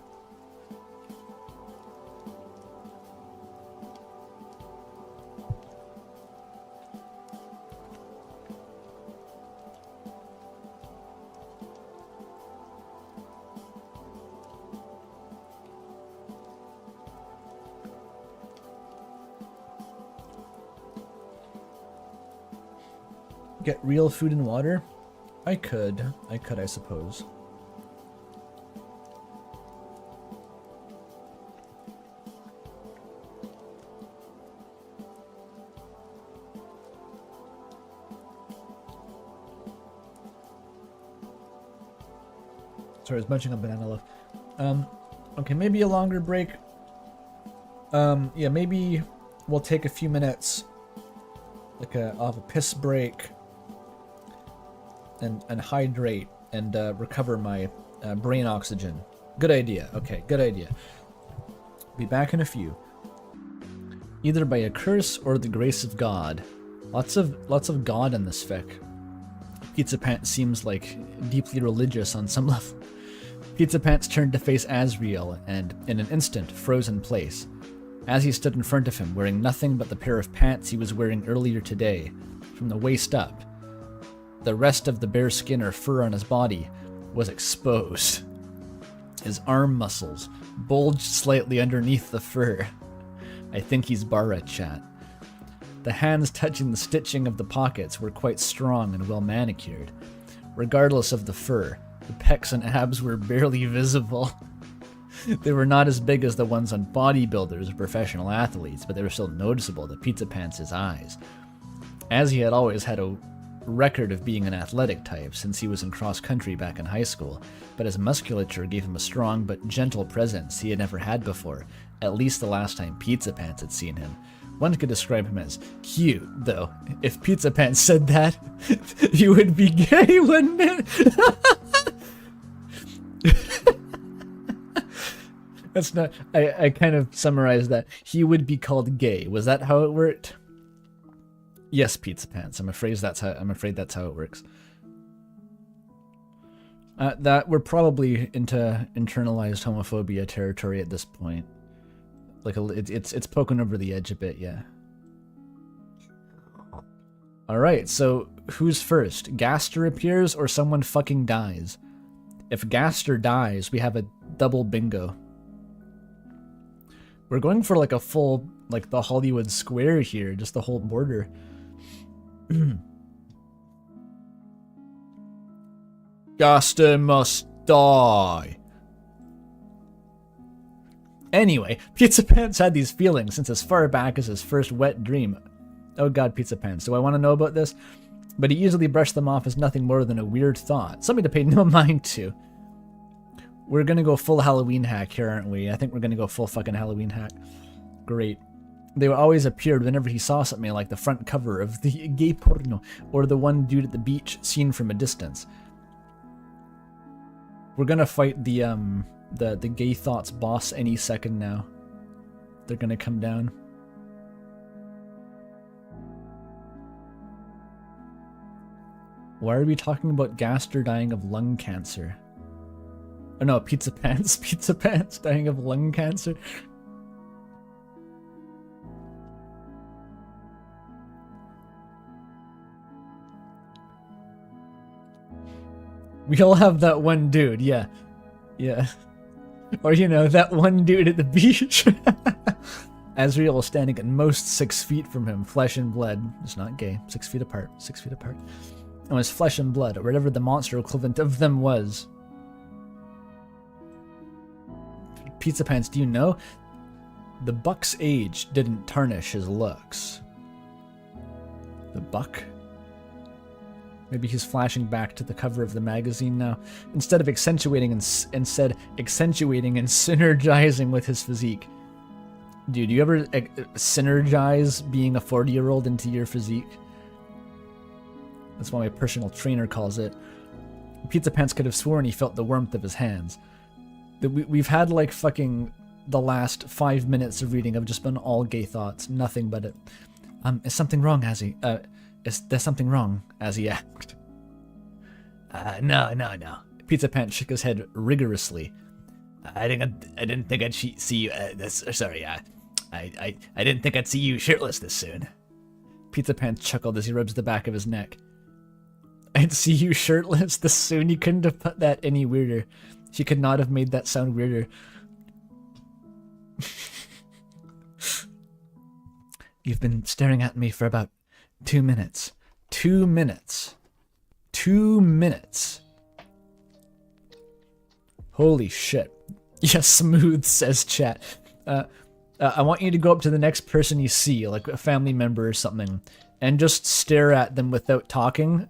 Speaker 1: Get real food and water? I could, I suppose. Sorry, I was munching on banana loaf. Okay, maybe a longer break. Yeah, maybe we'll take a few minutes, like a piss break, and hydrate and recover my brain oxygen. Good idea. Okay, good idea. Be back in a few. Either by a curse or the grace of God. Lots of God in this fic. Pizza Pants seems like deeply religious on some level. Pizza Pants turned to face Azriel and, in an instant, froze in place. As he stood in front of him, wearing nothing but the pair of pants he was wearing earlier today, from the waist up, the rest of the bare skin or fur on his body was exposed. His arm muscles bulged slightly underneath the fur. I think he's Bara chat. The hands touching the stitching of the pockets were quite strong and well manicured. Regardless of the fur, the pecs and abs were barely visible. They were not as big as the ones on bodybuilders or professional athletes, but they were still noticeable to Pizza Pants' eyes. As he had always had a record of being an athletic type since he was in cross-country back in high school, but his musculature gave him a strong but gentle presence he had never had before, at least the last time Pizza Pants had seen him. One could describe him as cute, though. If Pizza Pants said that, he would be gay, wouldn't it? That's not... I kind of summarized that. He would be called gay. Was that how it worked? Yes, Pizza Pants. I'm afraid that's how it works. That we're probably into internalized homophobia territory at this point. Like it's poking over the edge a bit, yeah. All right, so who's first? Gaster appears or someone fucking dies? If Gaster dies, we have a double bingo. We're going for like a full, like the Hollywood square here, just the whole border. Gaster must die. Anyway, Pizza Pants had these feelings since as far back as his first wet dream. Oh god, Pizza Pants, do I want to know about this? But he easily brushed them off as nothing more than a weird thought, something to pay no mind to. We're gonna go full Halloween hack here, aren't we? I think we're gonna go full fucking Halloween hack. Great. They always appeared whenever he saw something like the front cover of the gay porno, or the one dude at the beach seen from a distance. We're gonna fight the gay thoughts boss any second now. They're gonna come down. Why are we talking about Gaster dying of lung cancer? Oh no, Pizza Pants. Pizza Pants dying of lung cancer. We all have that one dude, yeah. Yeah. Or, you know, that one dude at the beach. Azriel was standing at most 6 feet from him, flesh and blood. It's not gay. 6 feet apart. 6 feet apart. And was flesh and blood, or whatever the monster equivalent of them was. Pizza Pants, do you know? The buck's age didn't tarnish his looks. The buck? Maybe he's flashing back to the cover of the magazine now. Instead of accentuating and synergizing with his physique. Dude, do you ever synergize being a 40-year-old into your physique? That's what my personal trainer calls it. Pizza Pants could have sworn he felt the warmth of his hands. We've had like fucking the last 5 minutes of reading have just been all gay thoughts. Nothing but it. Is something wrong, Azzy? There's something wrong, Azzy asked. No. Pizza Pants shook his head rigorously. I didn't think I'd see you. I didn't think I'd see you shirtless this soon. Pizza Pants chuckled as he rubs the back of his neck. I'd see you shirtless this soon. You couldn't have put that any weirder. She could not have made that sound weirder. You've been staring at me for about 2 minutes. 2 minutes. 2 minutes. Holy shit. Yeah, smooth, says chat. I want you to go up to the next person you see, like a family member or something, and just stare at them without talking,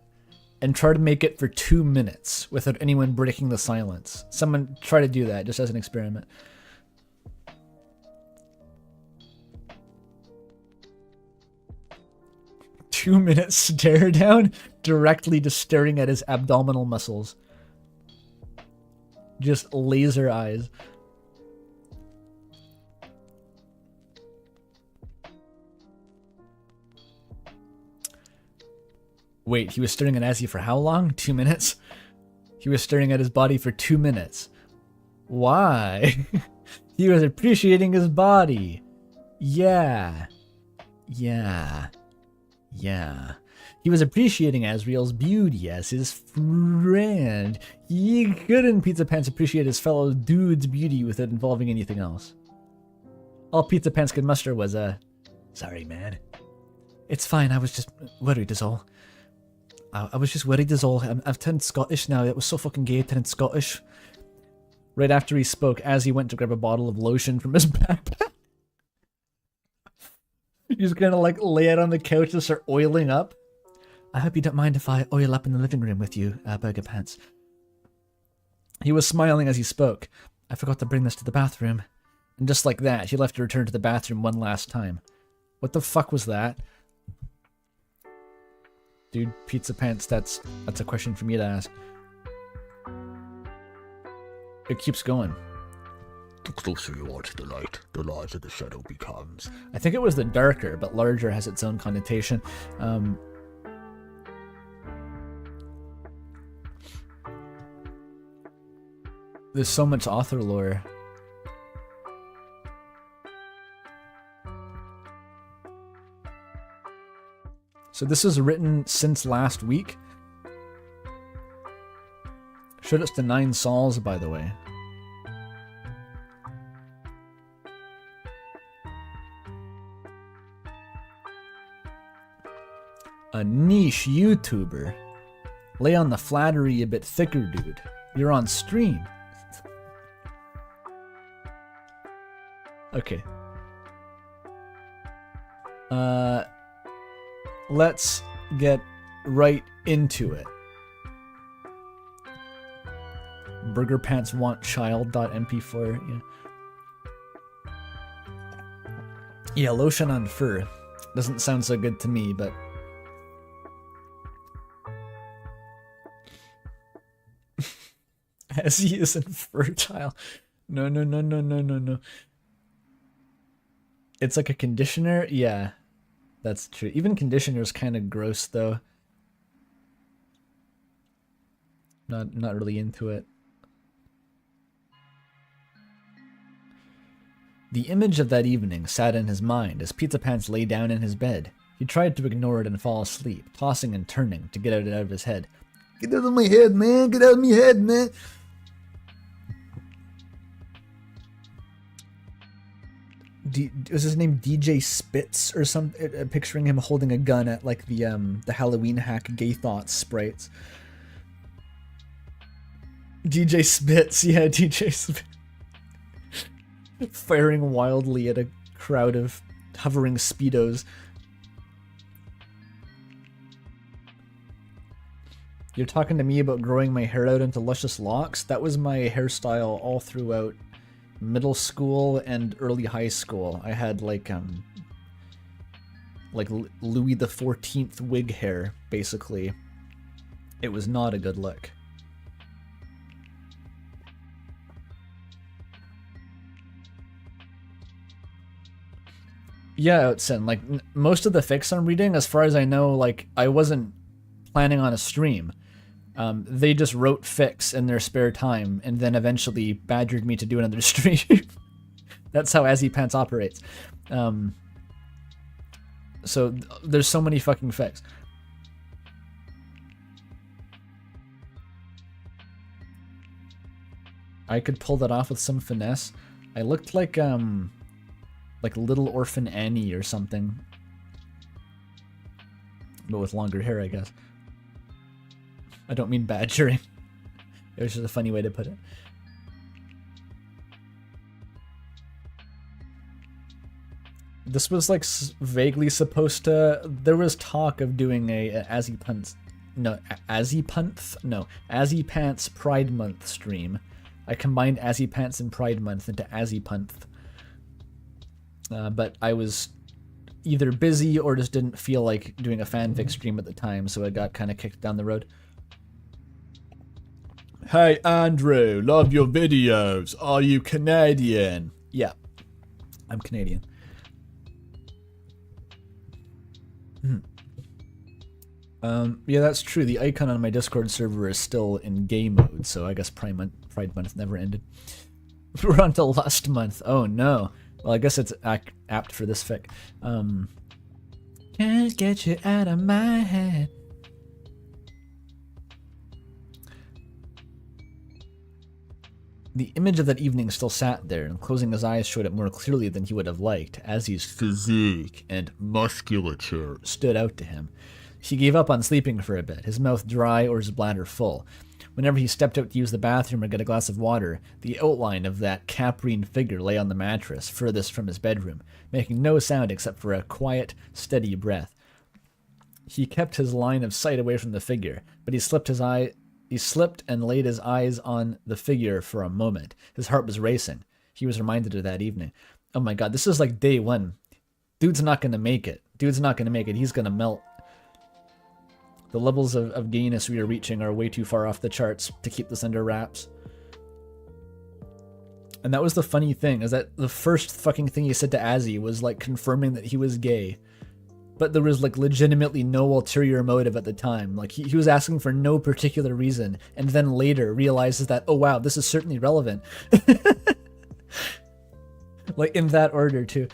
Speaker 1: and try to make it for 2 minutes without anyone breaking the silence. Someone try to do that, just as an experiment. Two minutes stare down, directly just staring at his abdominal muscles. Just laser eyes. Wait, he was staring at Azzy for how long? 2 minutes? He was staring at his body for 2 minutes. Why? He was appreciating his body. Yeah. Yeah. Yeah. He was appreciating Azriel's beauty as his friend. He couldn't, Pizza Pants, appreciate his fellow dude's beauty without involving anything else. All Pizza Pants could muster was sorry, man. It's fine, I was just worried is all. I was just worried is all. I've turned Scottish now. It was so fucking gay turning Scottish. Right after he spoke, as he went to grab a bottle of lotion from his backpack. He's gonna like lay it on the couch and start oiling up. I hope you don't mind if I oil up in the living room with you, Burger Pants. He was smiling as he spoke. I forgot to bring this to the bathroom. And just like that, he left to return to the bathroom one last time. What the fuck was that? Dude, Pizza Pants, that's a question for me to ask. It keeps going.
Speaker 4: The closer you are to the light, the larger the shadow becomes.
Speaker 1: I think it was the darker, but larger has its own connotation. There's so much author lore. So this was written since last week. Shout outs to 9 Sols, by the way. A niche YouTuber. Lay on the flattery a bit thicker, dude. You're on stream. Okay. Let's get right into it. Burger Pants want child.mp4. Yeah, lotion on fur. Doesn't sound so good to me, but as he isn't fertile. No. It's like a conditioner? Yeah, that's true. Even conditioner's kind of gross, though. Not really into it. The image of that evening sat in his mind as Pizza Pants lay down in his bed. He tried to ignore it and fall asleep, tossing and turning to get it out of his head. Get out of my head, man! Get out of my head, man! Was his name DJ Spitz or something? Picturing him holding a gun at like the Halloween hack Gay Thoughts sprites. DJ Spitz, yeah, DJ Spitz. Firing wildly at a crowd of hovering speedos. You're talking to me about growing my hair out into luscious locks? That was my hairstyle all throughout middle school and early high school. I had like Louis the 14th wig hair, basically. It was not a good look. Yeah, Outsin, like most of the fics I'm reading, as far as I know, like I wasn't planning on a stream. They just wrote fics in their spare time and then eventually badgered me to do another stream. That's how Azzypants operates. So there's so many fucking fics. I could pull that off with some finesse. I looked like Little Orphan Annie or something. but with longer hair, I guess. I don't mean badgering. It was just a funny way to put it. This was like vaguely supposed to. There was talk of doing a Azzypants Pride Month stream. I combined Azzypants and Pride Month into Azzypants. But I was either busy or just didn't feel like doing a fanfic stream at the time, so it got kind of kicked down the road.
Speaker 2: Hey Andrew, love your videos. Are you Canadian?
Speaker 1: Yeah, I'm Canadian. Yeah, that's true. The icon on my Discord server is still in gay mode, so I guess Pride Month never ended. We're on to Lust Month. Oh no. Well, I guess it's apt for this fic. Can't get you out of my head. The image of that evening still sat there, and closing his eyes showed it more clearly than he would have liked, as his physique and musculature stood out to him. He gave up on sleeping for a bit, his mouth dry or his bladder full. Whenever he stepped out to use the bathroom or get a glass of water, the outline of that caprine figure lay on the mattress, furthest from his bedroom, making no sound except for a quiet, steady breath. He kept his line of sight away from the figure, but he slipped and laid his eyes on the figure for a moment. His heart was racing. He was reminded of that evening. Oh my god, this is like day one. Dude's not gonna make it. He's gonna melt. The levels of gayness we are reaching are way too far off the charts to keep this under wraps. And that was the funny thing, is that the first fucking thing he said to Azzy was like confirming that he was gay. But there was like legitimately no ulterior motive at the time. Like he was asking for no particular reason, and then later realizes that, oh wow, this is certainly relevant. Like in that order too.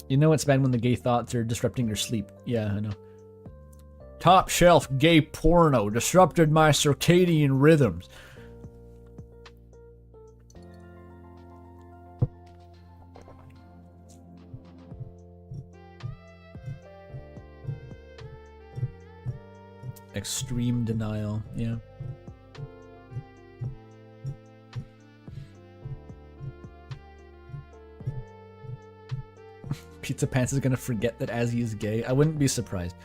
Speaker 1: You know it's bad when the gay thoughts are disrupting your sleep. Yeah, I know.
Speaker 2: Top shelf gay porno disrupted my circadian rhythms.
Speaker 1: Extreme denial, yeah. Pizza Pants is gonna forget that Azzy is gay. I wouldn't be surprised.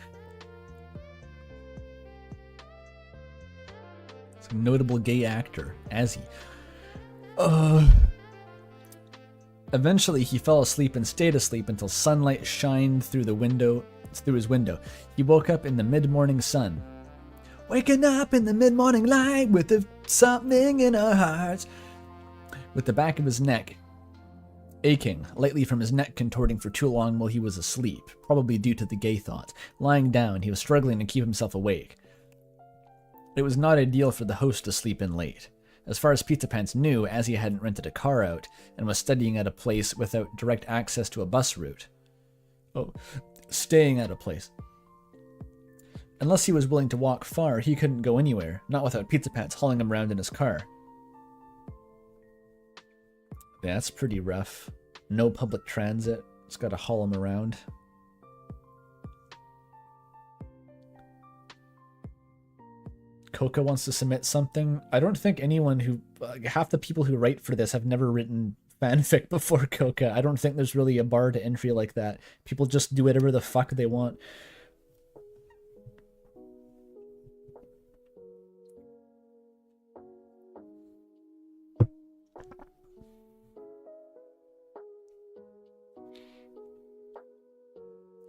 Speaker 1: It's a notable gay actor, Azzy. Eventually, he fell asleep and stayed asleep until sunlight shined through his window. He woke up in the mid-morning sun. Waking up in the mid-morning light with something in our hearts. With the back of his neck aching, lately from his neck contorting for too long while he was asleep, probably due to the gay thoughts. Lying down, he was struggling to keep himself awake. It was not ideal for the host to sleep in late. As far as Pizza Pants knew, Azzy hadn't rented a car out, and was studying at a place without direct access to a bus route. Oh, staying at a place. Unless he was willing to walk far, he couldn't go anywhere, not without Pizza Pants hauling him around in his car. Yeah, that's pretty rough. No public transit. It's gotta haul him around. Coca wants to submit something. I don't think anyone who... half the people who write for this have never written fanfic before Coca. I don't think there's really a bar to entry like that. People just do whatever the fuck they want.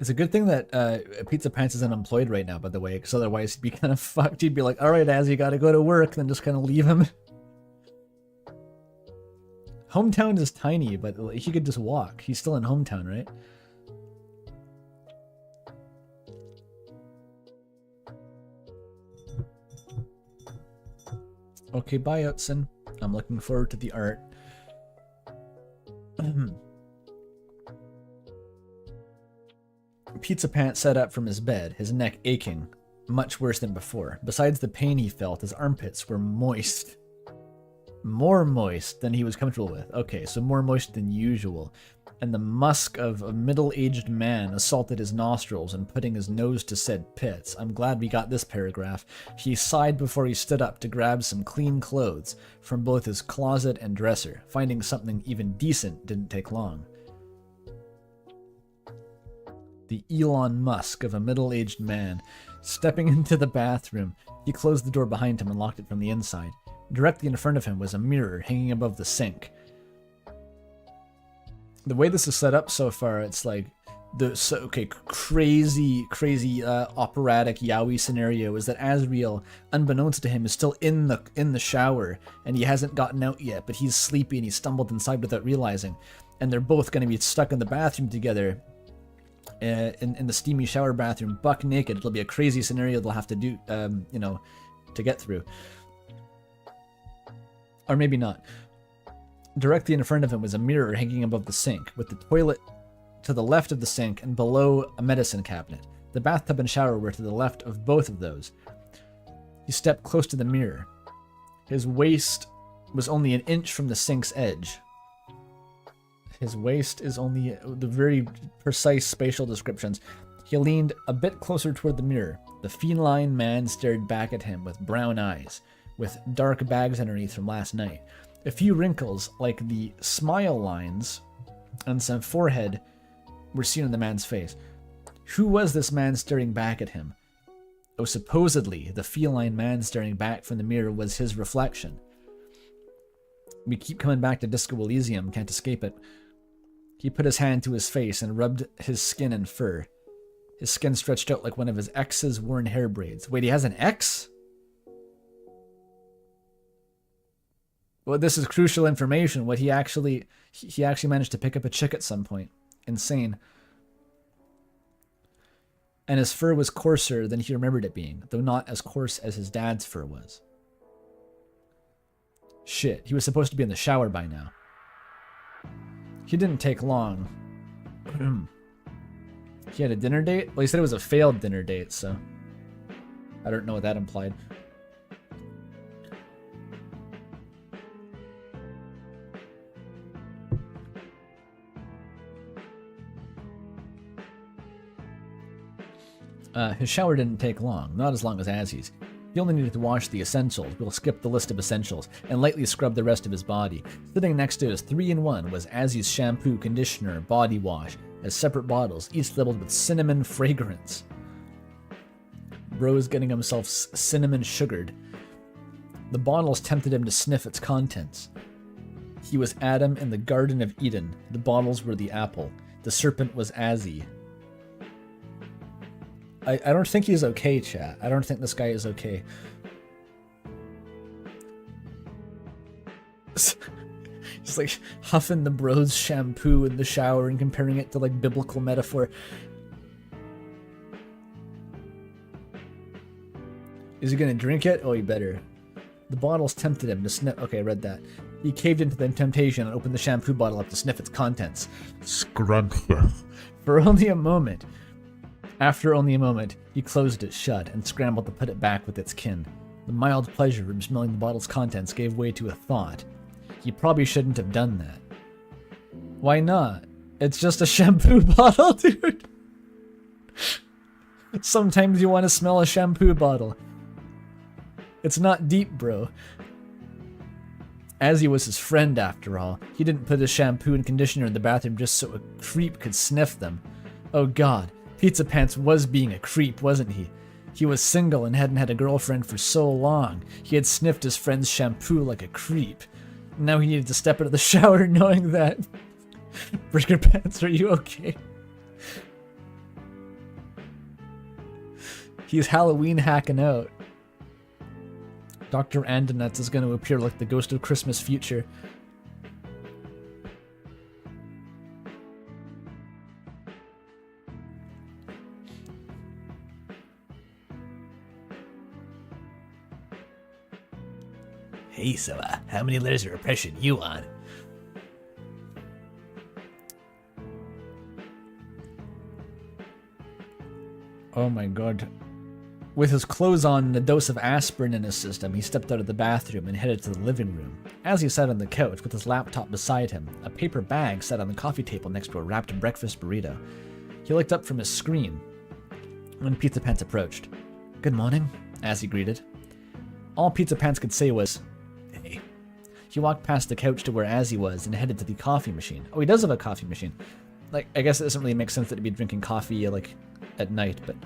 Speaker 1: It's a good thing that Pizza Pants is unemployed right now, by the way, because otherwise he'd be kind of fucked. He'd be like, alright, Az, you gotta go to work, then just kind of leave him. Hometown is tiny, but he could just walk. He's still in Hometown, right? Okay, bye, Utson. I'm looking forward to the art. Pizza Pants sat up from his bed, his neck aching, much worse than before. Besides the pain he felt, his armpits were moist. More moist than he was comfortable with. Okay, so more moist than usual. And the musk of a middle-aged man assaulted his nostrils and putting his nose to said pits. I'm glad we got this paragraph. He sighed before he stood up to grab some clean clothes from both his closet and dresser. Finding something even decent didn't take long. The Elon Musk of a middle-aged man. Stepping into the bathroom, he closed the door behind him and locked it from the inside. Directly in front of him was a mirror hanging above the sink. The way this is set up so far, it's like crazy operatic yaoi scenario is that Azriel, unbeknownst to him, is still in the shower and he hasn't gotten out yet, but he's sleepy and he stumbled inside without realizing, and they're both going to be stuck in the bathroom together, in the steamy shower bathroom, buck naked. It'll be a crazy scenario they'll have to do, to get through, or maybe not. Directly in front of him was a mirror hanging above the sink, with the toilet to the left of the sink and below a medicine cabinet. The bathtub and shower were to the left of both of those. He stepped close to the mirror. His waist was only an inch from the sink's edge. His waist is only the very precise spatial descriptions. He leaned a bit closer toward the mirror. The feline man stared back at him with brown eyes, with dark bags underneath from last night. A few wrinkles, like the smile lines, and some forehead were seen on the man's face. Who was this man staring back at him? Oh, supposedly, the feline man staring back from the mirror was his reflection. We keep coming back to Disco Elysium, can't escape it. He put his hand to his face and rubbed his skin and fur. His skin stretched out like one of his ex's worn hair braids. Wait, he has an ex? Well, this is crucial information. What he actually managed to pick up a chick at some point. Insane. And his fur was coarser than he remembered it being, though not as coarse as his dad's fur was. Shit, he was supposed to be in the shower by now. He didn't take long. He had a dinner date? Well, he said it was a failed dinner date, so I don't know what that implied. His shower didn't take long, not as long as Azzy's. He only needed to wash the essentials. We'll skip the list of essentials and lightly scrub the rest of his body. Sitting next to his 3-in-1 was Azzy's shampoo, conditioner, body wash, as separate bottles, each labeled with cinnamon fragrance. Bro's getting himself cinnamon sugared. The bottles tempted him to sniff its contents. He was Adam in the Garden of Eden. The bottles were the apple. The serpent was Azzy. I don't think he's okay, chat. I don't think this guy is okay. He's like huffing the bro's shampoo in the shower and comparing it to like biblical metaphor. Is he gonna drink it? Oh, he better. The bottles tempted him to sniff. Okay, I read that. He caved into the temptation and opened the shampoo bottle up to sniff its contents.
Speaker 4: Scrumptious.
Speaker 1: For only a moment. After only a moment, he closed it shut and scrambled to put it back with its kin. The mild pleasure from smelling the bottle's contents gave way to a thought. He probably shouldn't have done that. Why not? It's just a shampoo bottle, dude. Sometimes you want to smell a shampoo bottle. It's not deep, bro. Azzy was his friend, after all. He didn't put his shampoo and conditioner in the bathroom just so a creep could sniff them. Oh god. Pizzapants was being a creep, wasn't he? He was single and hadn't had a girlfriend for so long. He had sniffed his friend's shampoo like a creep. Now he needed to step out of the shower knowing that... Burger Pants, are you okay? He's Halloween hacking out. Dr. Andonuts is going to appear like the ghost of Christmas future.
Speaker 3: Hey, so, how many letters of repression you on?
Speaker 1: Oh my god. With his clothes on and a dose of aspirin in his system, he stepped out of the bathroom and headed to the living room. As he sat on the couch with his laptop beside him, a paper bag sat on the coffee table next to a wrapped breakfast burrito. He looked up from his screen when Pizza Pants approached. "Good morning," Azzy greeted. All Pizza Pants could say was, "Hey." He walked past the couch to where Azzy was and headed to the coffee machine. Oh, he does have a coffee machine. Like, I guess it doesn't really make sense that he'd be drinking coffee, like, at night, but...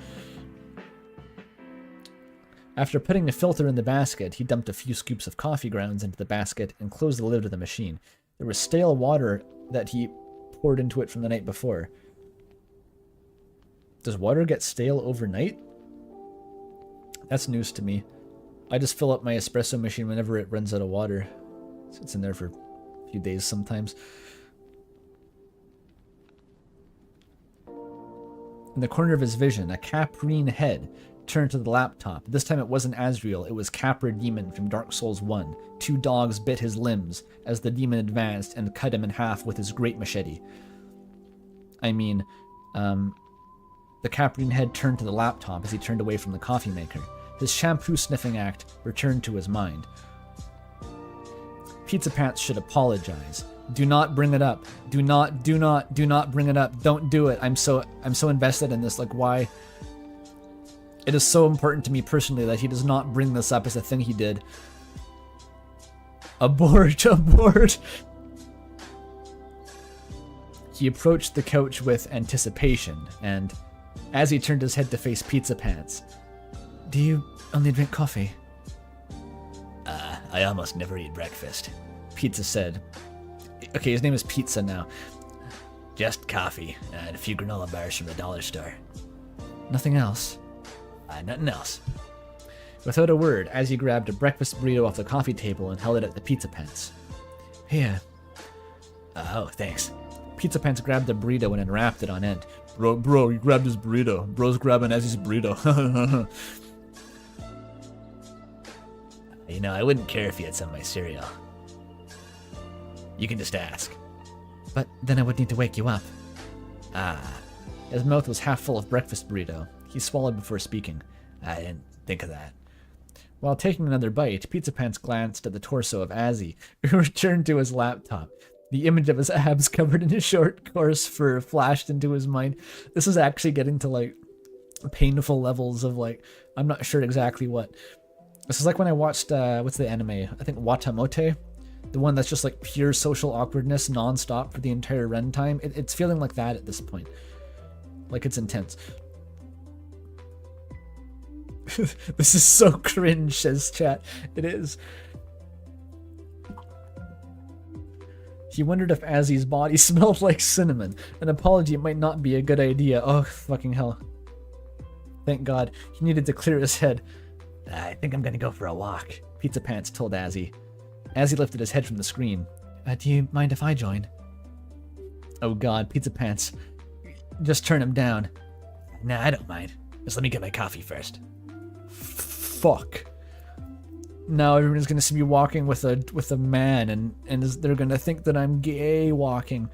Speaker 1: After putting the filter in the basket, he dumped a few scoops of coffee grounds into the basket and closed the lid of the machine. There was stale water that he poured into it from the night before. Does water get stale overnight? That's news to me. I just fill up my espresso machine whenever it runs out of water. So it's in there for a few days sometimes. In the corner of his vision, a caprine head turned to the laptop. This time it wasn't Azrael, it was Capra Demon from Dark Souls 1. 2 dogs bit his limbs as the demon advanced and cut him in half with his great machete. I mean, the caprine head turned to the laptop as he turned away from the coffee maker. His shampoo sniffing act returned to his mind. Pizza Pants should apologize. Do not bring it up. Do not bring it up. Don't do it. I'm so invested in this. Like, why? It is so important to me personally that he does not bring this up as a thing he did. Abort. He approached the couch with anticipation, and as he turned his head to face Pizza Pants, "Do you only drink coffee?"
Speaker 3: I almost never eat breakfast.
Speaker 1: Pizza said. Okay, his name is Pizza now.
Speaker 3: Just coffee and a few granola bars from the dollar store.
Speaker 1: Nothing else?
Speaker 3: Nothing else.
Speaker 1: Without a word, as he grabbed a breakfast burrito off the coffee table and held it at the Pizza Pants. "Here."
Speaker 3: Oh, thanks.
Speaker 1: Pizza Pants grabbed the burrito and unwrapped it on end.
Speaker 2: Bro, you grabbed his burrito. Bro's grabbing Azzy's burrito.
Speaker 3: You know, I wouldn't care if you had some of my cereal. You can just ask.
Speaker 1: But then I would need to wake you up.
Speaker 3: Ah,
Speaker 1: His mouth was half full of breakfast burrito. He swallowed before speaking.
Speaker 3: I didn't think of that.
Speaker 1: While taking another bite, Pizza Pants glanced at the torso of Azzy, who returned to his laptop. The image of his abs covered in his short, coarse fur flashed into his mind. This is actually getting to, like, painful levels of, like, I'm not sure exactly what. This is like when I watched, what's the anime? I think Watamote? The one that's just, like, pure social awkwardness non-stop for the entire runtime. It's feeling like that at this point. Like, it's intense. This is so cringe, says chat. It is. He wondered if Azzy's body smelled like cinnamon. An apology might not be a good idea. Oh, fucking hell. Thank God. He needed to clear his head.
Speaker 3: I think I'm gonna go for a walk.
Speaker 1: Pizza Pants told Azzy. Azzy lifted his head from the screen. Do you mind if I join? Oh God, Pizza Pants. Just turn him down.
Speaker 3: Nah, I don't mind. Just let me get my coffee first.
Speaker 1: Fuck. Now everyone's gonna see me walking with a man, and they're gonna think that I'm gay walking.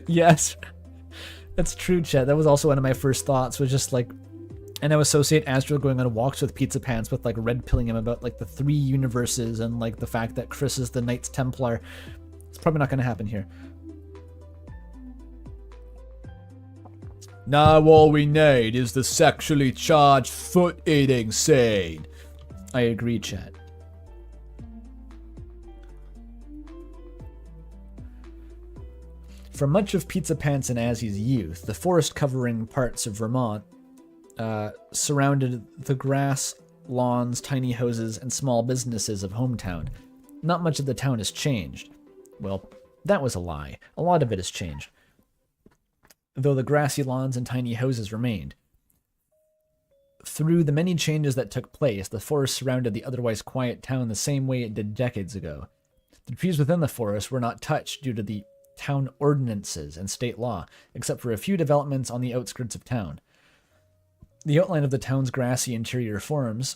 Speaker 1: Yes, that's true, chat. That was also one of my first thoughts. Was just like, and I associate Astral going on walks with Pizza Pants with like red pilling him about like the 3 universes and like the fact that Chris is the Knights Templar. It's probably not gonna happen here.
Speaker 2: Now all we need is the sexually charged foot-eating scene.
Speaker 1: I agree, chat. For much of Pizza Pants and Azzy's youth, the forest covering parts of Vermont surrounded the grass, lawns, tiny houses, and small businesses of hometown. Not much of the town has changed. Well, that was a lie. A lot of it has changed, though the grassy lawns and tiny houses remained. Through the many changes that took place, the forest surrounded the otherwise quiet town the same way it did decades ago. The trees within the forest were not touched due to the town ordinances and state law, except for a few developments on the outskirts of town. The outline of the town's grassy interior forms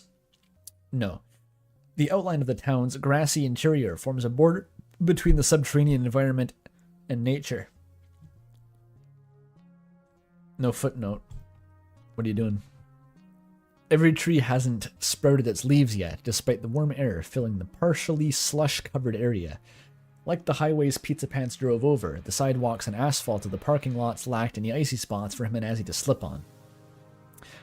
Speaker 1: a border between the subterranean environment and nature. No footnote. What are you doing? Every tree hasn't sprouted its leaves yet, despite the warm air filling the partially slush-covered area. Like the highways Pizzapants drove over, the sidewalks and asphalt of the parking lots lacked any icy spots for him and Azzy to slip on.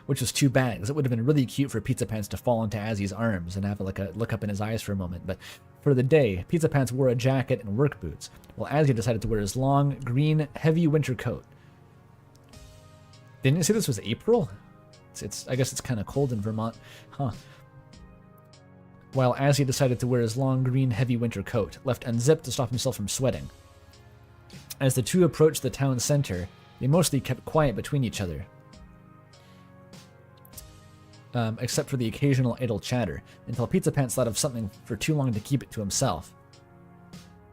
Speaker 1: Which was too bad, because it would have been really cute for Pizzapants to fall into Azzy's arms and have like a look up in his eyes for a moment. But for the day, Pizzapants wore a jacket and work boots, while Azzy decided to wear his long, green, heavy winter coat. Didn't you say this was April? I guess it's kind of cold in Vermont. Huh. While Azzy decided to wear his long, green, heavy winter coat, left unzipped to stop himself from sweating. As the two approached the town center, they mostly kept quiet between each other. Except for the occasional idle chatter, until Pizzapants thought of something for too long to keep it to himself.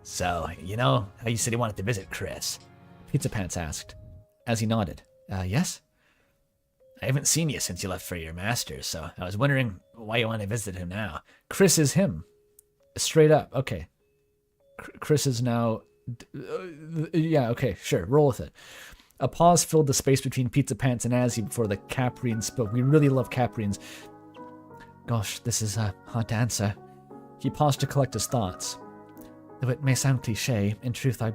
Speaker 3: So, you know how you said you wanted to visit Chris?
Speaker 1: Pizzapants asked. Azzy nodded. Yes?
Speaker 3: I haven't seen you since you left for your master's, so I was wondering why you want to visit him now.
Speaker 1: Chris is him. Straight up. Okay. Chris is now... yeah, okay, sure. Roll with it. A pause filled the space between Pizzapants and Azzy before the Caprian spoke. We really love Caprians. Gosh, this is hard to answer. He paused to collect his thoughts. Though it may sound cliché, in truth I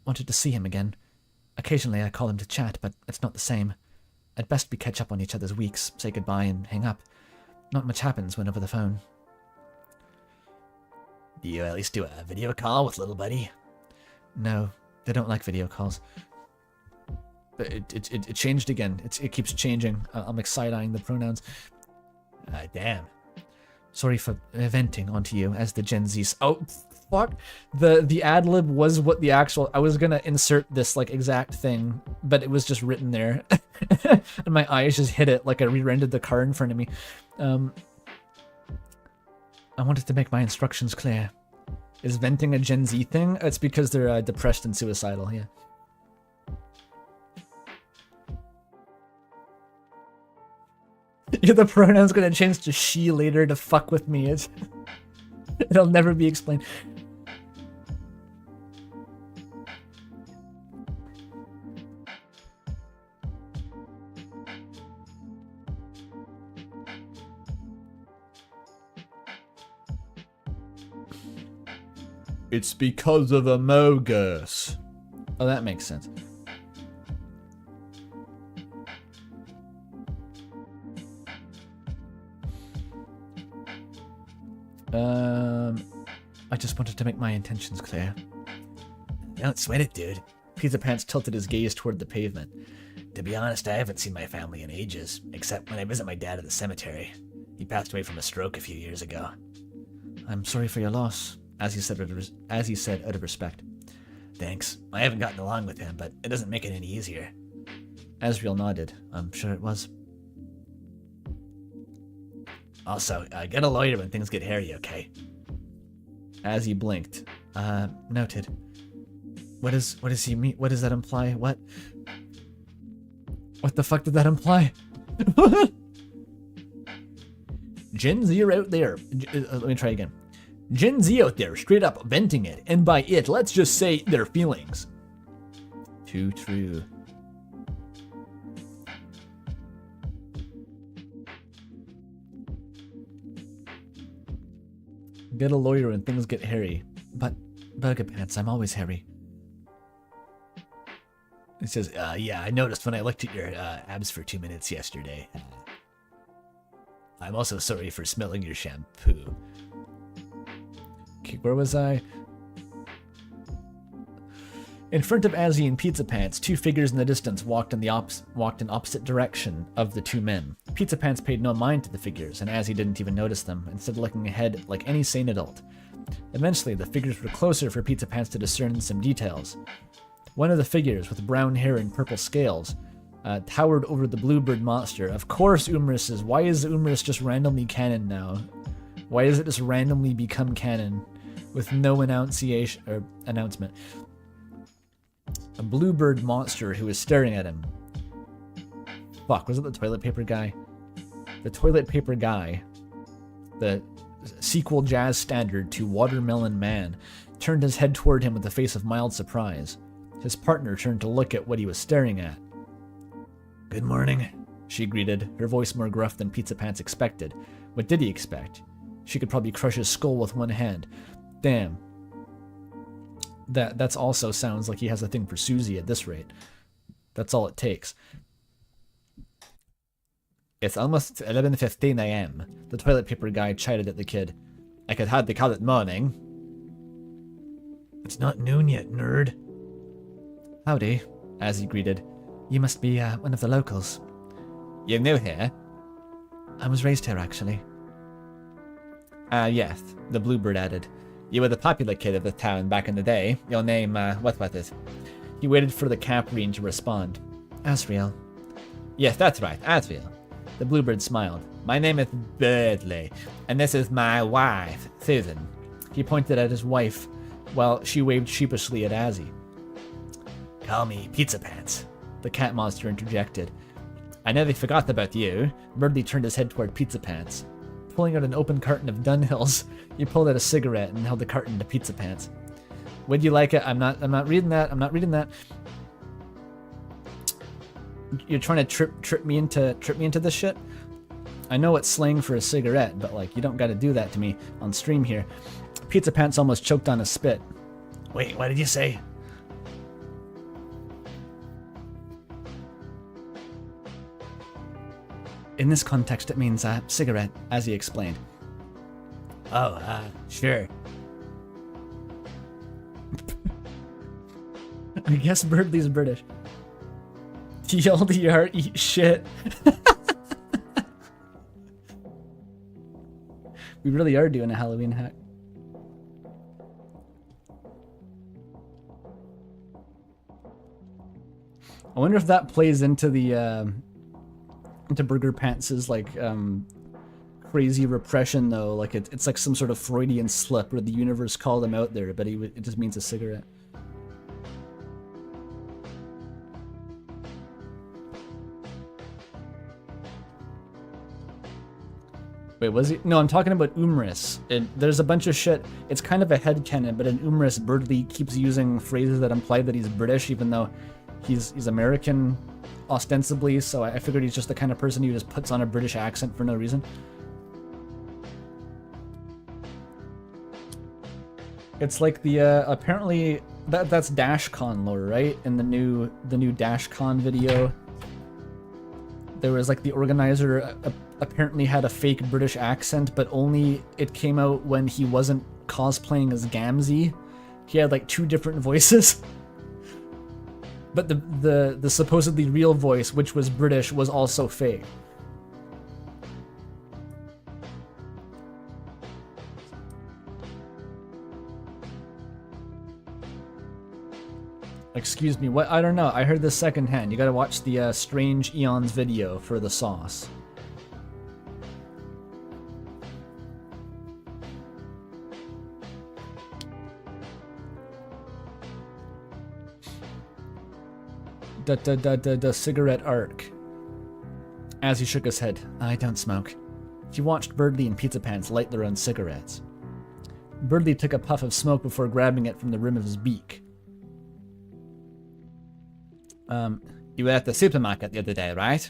Speaker 1: wanted to see him again. Occasionally I call him to chat, but it's not the same. At best we catch up on each other's weeks, say goodbye and hang up. Not much happens when over the phone.
Speaker 3: Do you at least do a video call with little buddy?
Speaker 1: No, they don't like video calls. It changed again. It keeps changing. I'm side-eyeing the pronouns.
Speaker 3: Damn.
Speaker 1: Sorry for venting onto you as the Gen Z. Oh, fuck. The ad-lib was what the actual... I was gonna insert this, like, exact thing, but it was just written there. And my eyes just hit it like I re-rendered the car in front of me. I wanted to make my instructions clear. Is venting a Gen Z thing? It's because they're depressed and suicidal, yeah. Yeah, the pronoun's gonna change to she later to fuck with me. It'll never be explained.
Speaker 2: It's because of Amogus.
Speaker 1: Oh, that makes sense. I just wanted to make my intentions clear.
Speaker 3: Don't sweat it, dude.
Speaker 1: Pizzapants tilted his gaze toward the pavement.
Speaker 3: To be honest, I haven't seen my family in ages, except when I visit my dad at the cemetery. He passed away from a stroke a few years ago.
Speaker 1: I'm sorry for your loss, as he said out of respect.
Speaker 3: Thanks. I haven't gotten along with him, but it doesn't make it any easier.
Speaker 1: Asriel nodded. I'm sure it was.
Speaker 3: Also, get a lawyer when things get hairy, okay?
Speaker 1: As he blinked. Noted. What does he mean? What does that imply? What the fuck did that imply?
Speaker 3: Gen Z out there. Let me try again. Gen Z out there, straight up venting it. And by it, let's just say their feelings.
Speaker 1: Too true. Get a lawyer when things get hairy. But, Burger Pants, I'm always hairy.
Speaker 3: It says, yeah, I noticed when I looked at your abs for 2 minutes yesterday. I'm also sorry for smelling your shampoo.
Speaker 1: Okay, where was I? In front of Azzy and Pizzapants, two figures in the distance walked in opposite direction of the two men. Pizzapants paid no mind to the figures, and Azzy didn't even notice them, instead looking ahead like any sane adult. Eventually, the figures were closer for Pizzapants to discern some details. One of the figures, with brown hair and purple scales, towered over the bluebird monster. Of course, Umris is. Why is Umris just randomly canon now? Why does it just randomly become canon with no announcement? A bluebird monster who was staring at him. Fuck, was it the toilet paper guy? The toilet paper guy. sequel jazz standard to Watermelon Man, turned his head toward him with a face of mild surprise. His partner turned to look at what he was staring at.
Speaker 3: Good morning,
Speaker 1: she greeted, her voice more gruff than Pizza Pants expected. What did he expect? She could probably crush his skull with one hand. Damn. That's also sounds like he has a thing for Susie at this rate. That's all it takes. It's almost 11:15 a.m. The toilet paper guy chided at the kid. I could hardly call it morning.
Speaker 3: It's not noon yet, nerd.
Speaker 1: Howdy, as he greeted.
Speaker 5: You must be one of the locals.
Speaker 1: You new here?
Speaker 5: I was raised here, actually.
Speaker 1: Yes, the Bluebird added. You were the popular kid of the town back in the day. Your name, what was it? He waited for the Caprine to respond.
Speaker 5: Asriel.
Speaker 1: Yes, that's right, Asriel. The Bluebird smiled. My name is Birdley, and this is my wife, Susan. He pointed at his wife, while she waved sheepishly at Azzy.
Speaker 3: Call me Pizza Pants,
Speaker 1: the cat monster interjected. I nearly forgot about you. Birdley turned his head toward Pizza Pants. Pulling out an open carton of Dunhills, he pulled out a cigarette and held the carton to Pizza Pants. Would you like it? I'm not reading that. I'm not reading that. You're trying to trip me into this shit? I know it's slang for a cigarette, but like you don't got to do that to me on stream here. Pizza Pants almost choked on a spit.
Speaker 3: Wait, what did you say?
Speaker 5: In this context, it means cigarette,
Speaker 1: as he explained.
Speaker 3: Oh, sure.
Speaker 1: I guess Birdley's British. TLDR, eat shit. We really are doing a Halloween hack. I wonder if that plays into the into Burger Pants's like crazy repression though. Like it's like some sort of Freudian slip where the universe called him out there, but it just means a cigarette. Wait, was he? No, I'm talking about Umris. There's a bunch of shit. It's kind of a headcanon, but in Umris, Birdley keeps using phrases that imply that he's British, even though he's American, ostensibly. So I figured he's just the kind of person who just puts on a British accent for no reason. It's like the apparently that's DashCon lore, right? In the new DashCon video, there was like the organizer apparently had a fake British accent, but only it came out when he wasn't cosplaying as Gamzee. He had like two different voices. But the supposedly real voice, which was British, was also fake. Excuse me, what? I don't know. I heard this secondhand. You gotta watch the Strange Eons video for the sauce. The cigarette arc. As he shook his head, I don't smoke. He watched Birdley and Pizza Pants light their own cigarettes. Birdley took a puff of smoke before grabbing it from the rim of his beak. You were at the supermarket the other day, right?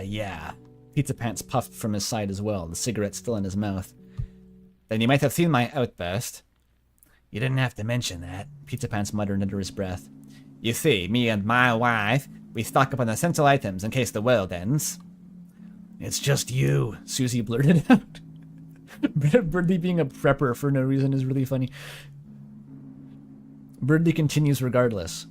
Speaker 3: Yeah.
Speaker 1: Pizza Pants puffed from his side as well, the cigarette still in his mouth. Then you might have seen my outburst.
Speaker 3: You didn't have to mention that,
Speaker 1: Pizza Pants muttered under his breath. You see, me and my wife, we stock up on essential items in case the world ends.
Speaker 3: It's just you,
Speaker 1: Susie blurted out. Birdley being a prepper for no reason is really funny. Birdley continues regardless.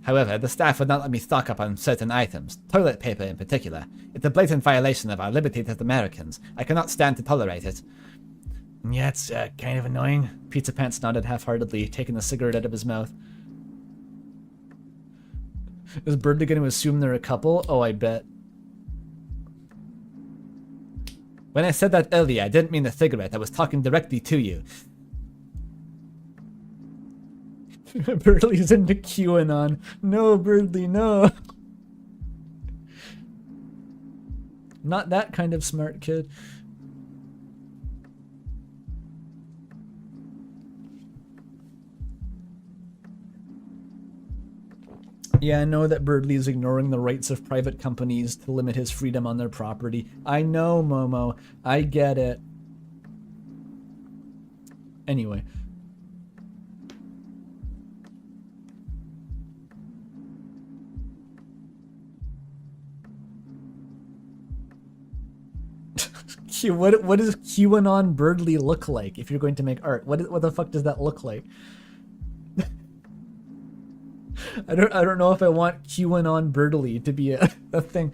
Speaker 1: However, the staff would not let me stock up on certain items, toilet paper in particular. It's a blatant violation of our liberties as Americans. I cannot stand to tolerate it.
Speaker 3: Yeah, it's kind of annoying.
Speaker 1: Pizza Pants nodded half-heartedly, taking the cigarette out of his mouth. Is Birdley going to assume they're a couple? Oh, I bet. When I said that earlier, I didn't mean the cigarette. I was talking directly to you. Birdley's into QAnon. No, Birdley, no. Not that kind of smart kid. Yeah, I know that Birdley is ignoring the rights of private companies to limit his freedom on their property. I know, Momo. I get it. Anyway. What does QAnon Birdley look like if you're going to make art? What the fuck does that look like? I don't know if I want QAnon Birdley to be a thing.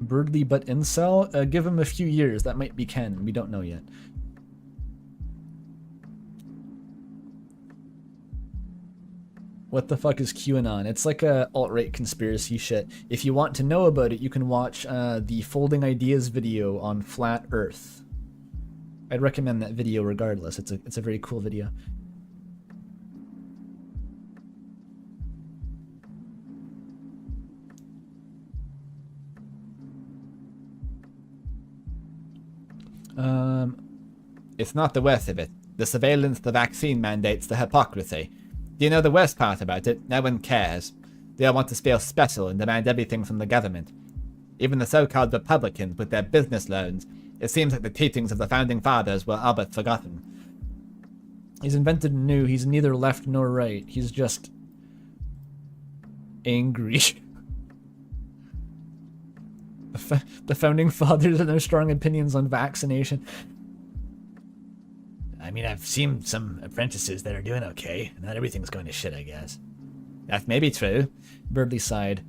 Speaker 1: Birdley but incel? Give him a few years. That might be Ken. We don't know yet. What the fuck is QAnon? It's like a alt-right conspiracy shit. If you want to know about it, you can watch the Folding Ideas video on Flat Earth. I'd recommend that video regardless. It's a very cool video.
Speaker 3: It's not the worst of it. The surveillance, the vaccine mandates, the hypocrisy. Do you know the worst part about it? No one cares. They all want to feel special and demand everything from the government. Even the so-called Republicans with their business loans. It seems like the teachings of the Founding Fathers were all but forgotten.
Speaker 1: He's invented new. He's neither left nor right. He's just angry. The Founding Fathers and their strong opinions on vaccination.
Speaker 3: I mean, I've seen some apprentices that are doing okay. Not everything's going to shit, I guess. That may be true.
Speaker 1: Birdley sighed.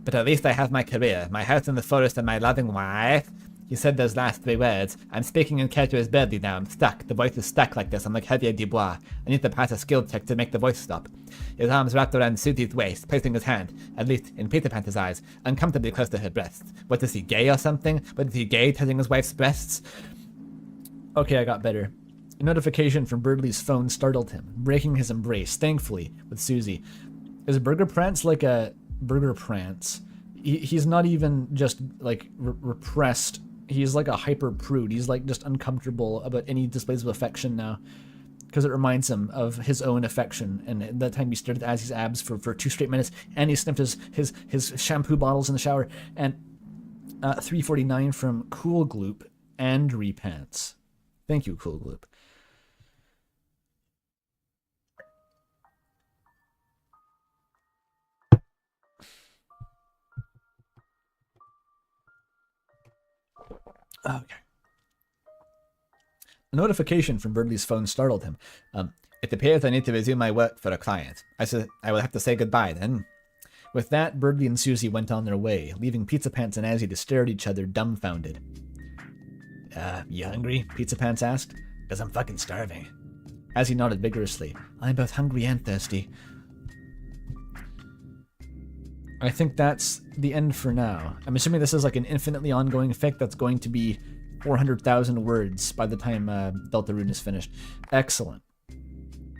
Speaker 3: But at least I have my career, my house in the forest, and my loving wife. You said those last 3 words. I'm speaking in character as Birdley now. I'm stuck. The voice is stuck like this. I'm like Javier Dubois. I need to pass a skill check to make the voice stop. His arms wrapped around Susie's waist, placing his hand, at least in Peter Pan's eyes, uncomfortably close to her breasts. What, is he gay or something? What, is he gay touching his wife's breasts?
Speaker 1: Okay, I got better. A notification from Birdley's phone startled him, breaking his embrace, thankfully, with Susie. Is Burger Prance like a... Burger Prance? He's not even just, like, repressed. He's like a hyper prude. He's, like, just uncomfortable about any displays of affection now. Because it reminds him of his own affection. And at that time he stared at Azzy's abs for 2 straight minutes. And he sniffed his shampoo bottles in the shower. And 349 from Cool Gloop and Repants. Thank you, Cool Gloop. Okay. A notification from Birdley's phone startled him.
Speaker 3: It appears I need to resume my work for a client. I will have to say goodbye then.
Speaker 1: With that, Birdley and Susie went on their way, leaving Pizza Pants and Azzy to stare at each other dumbfounded.
Speaker 3: You hungry?
Speaker 1: Pizza Pants asked.
Speaker 3: Because I'm fucking starving.
Speaker 1: Azzy nodded vigorously.
Speaker 5: I'm both hungry and thirsty.
Speaker 1: I think that's the end for now. I'm assuming this is like an infinitely ongoing fic that's going to be 400,000 words by the time Deltarune is finished. Excellent.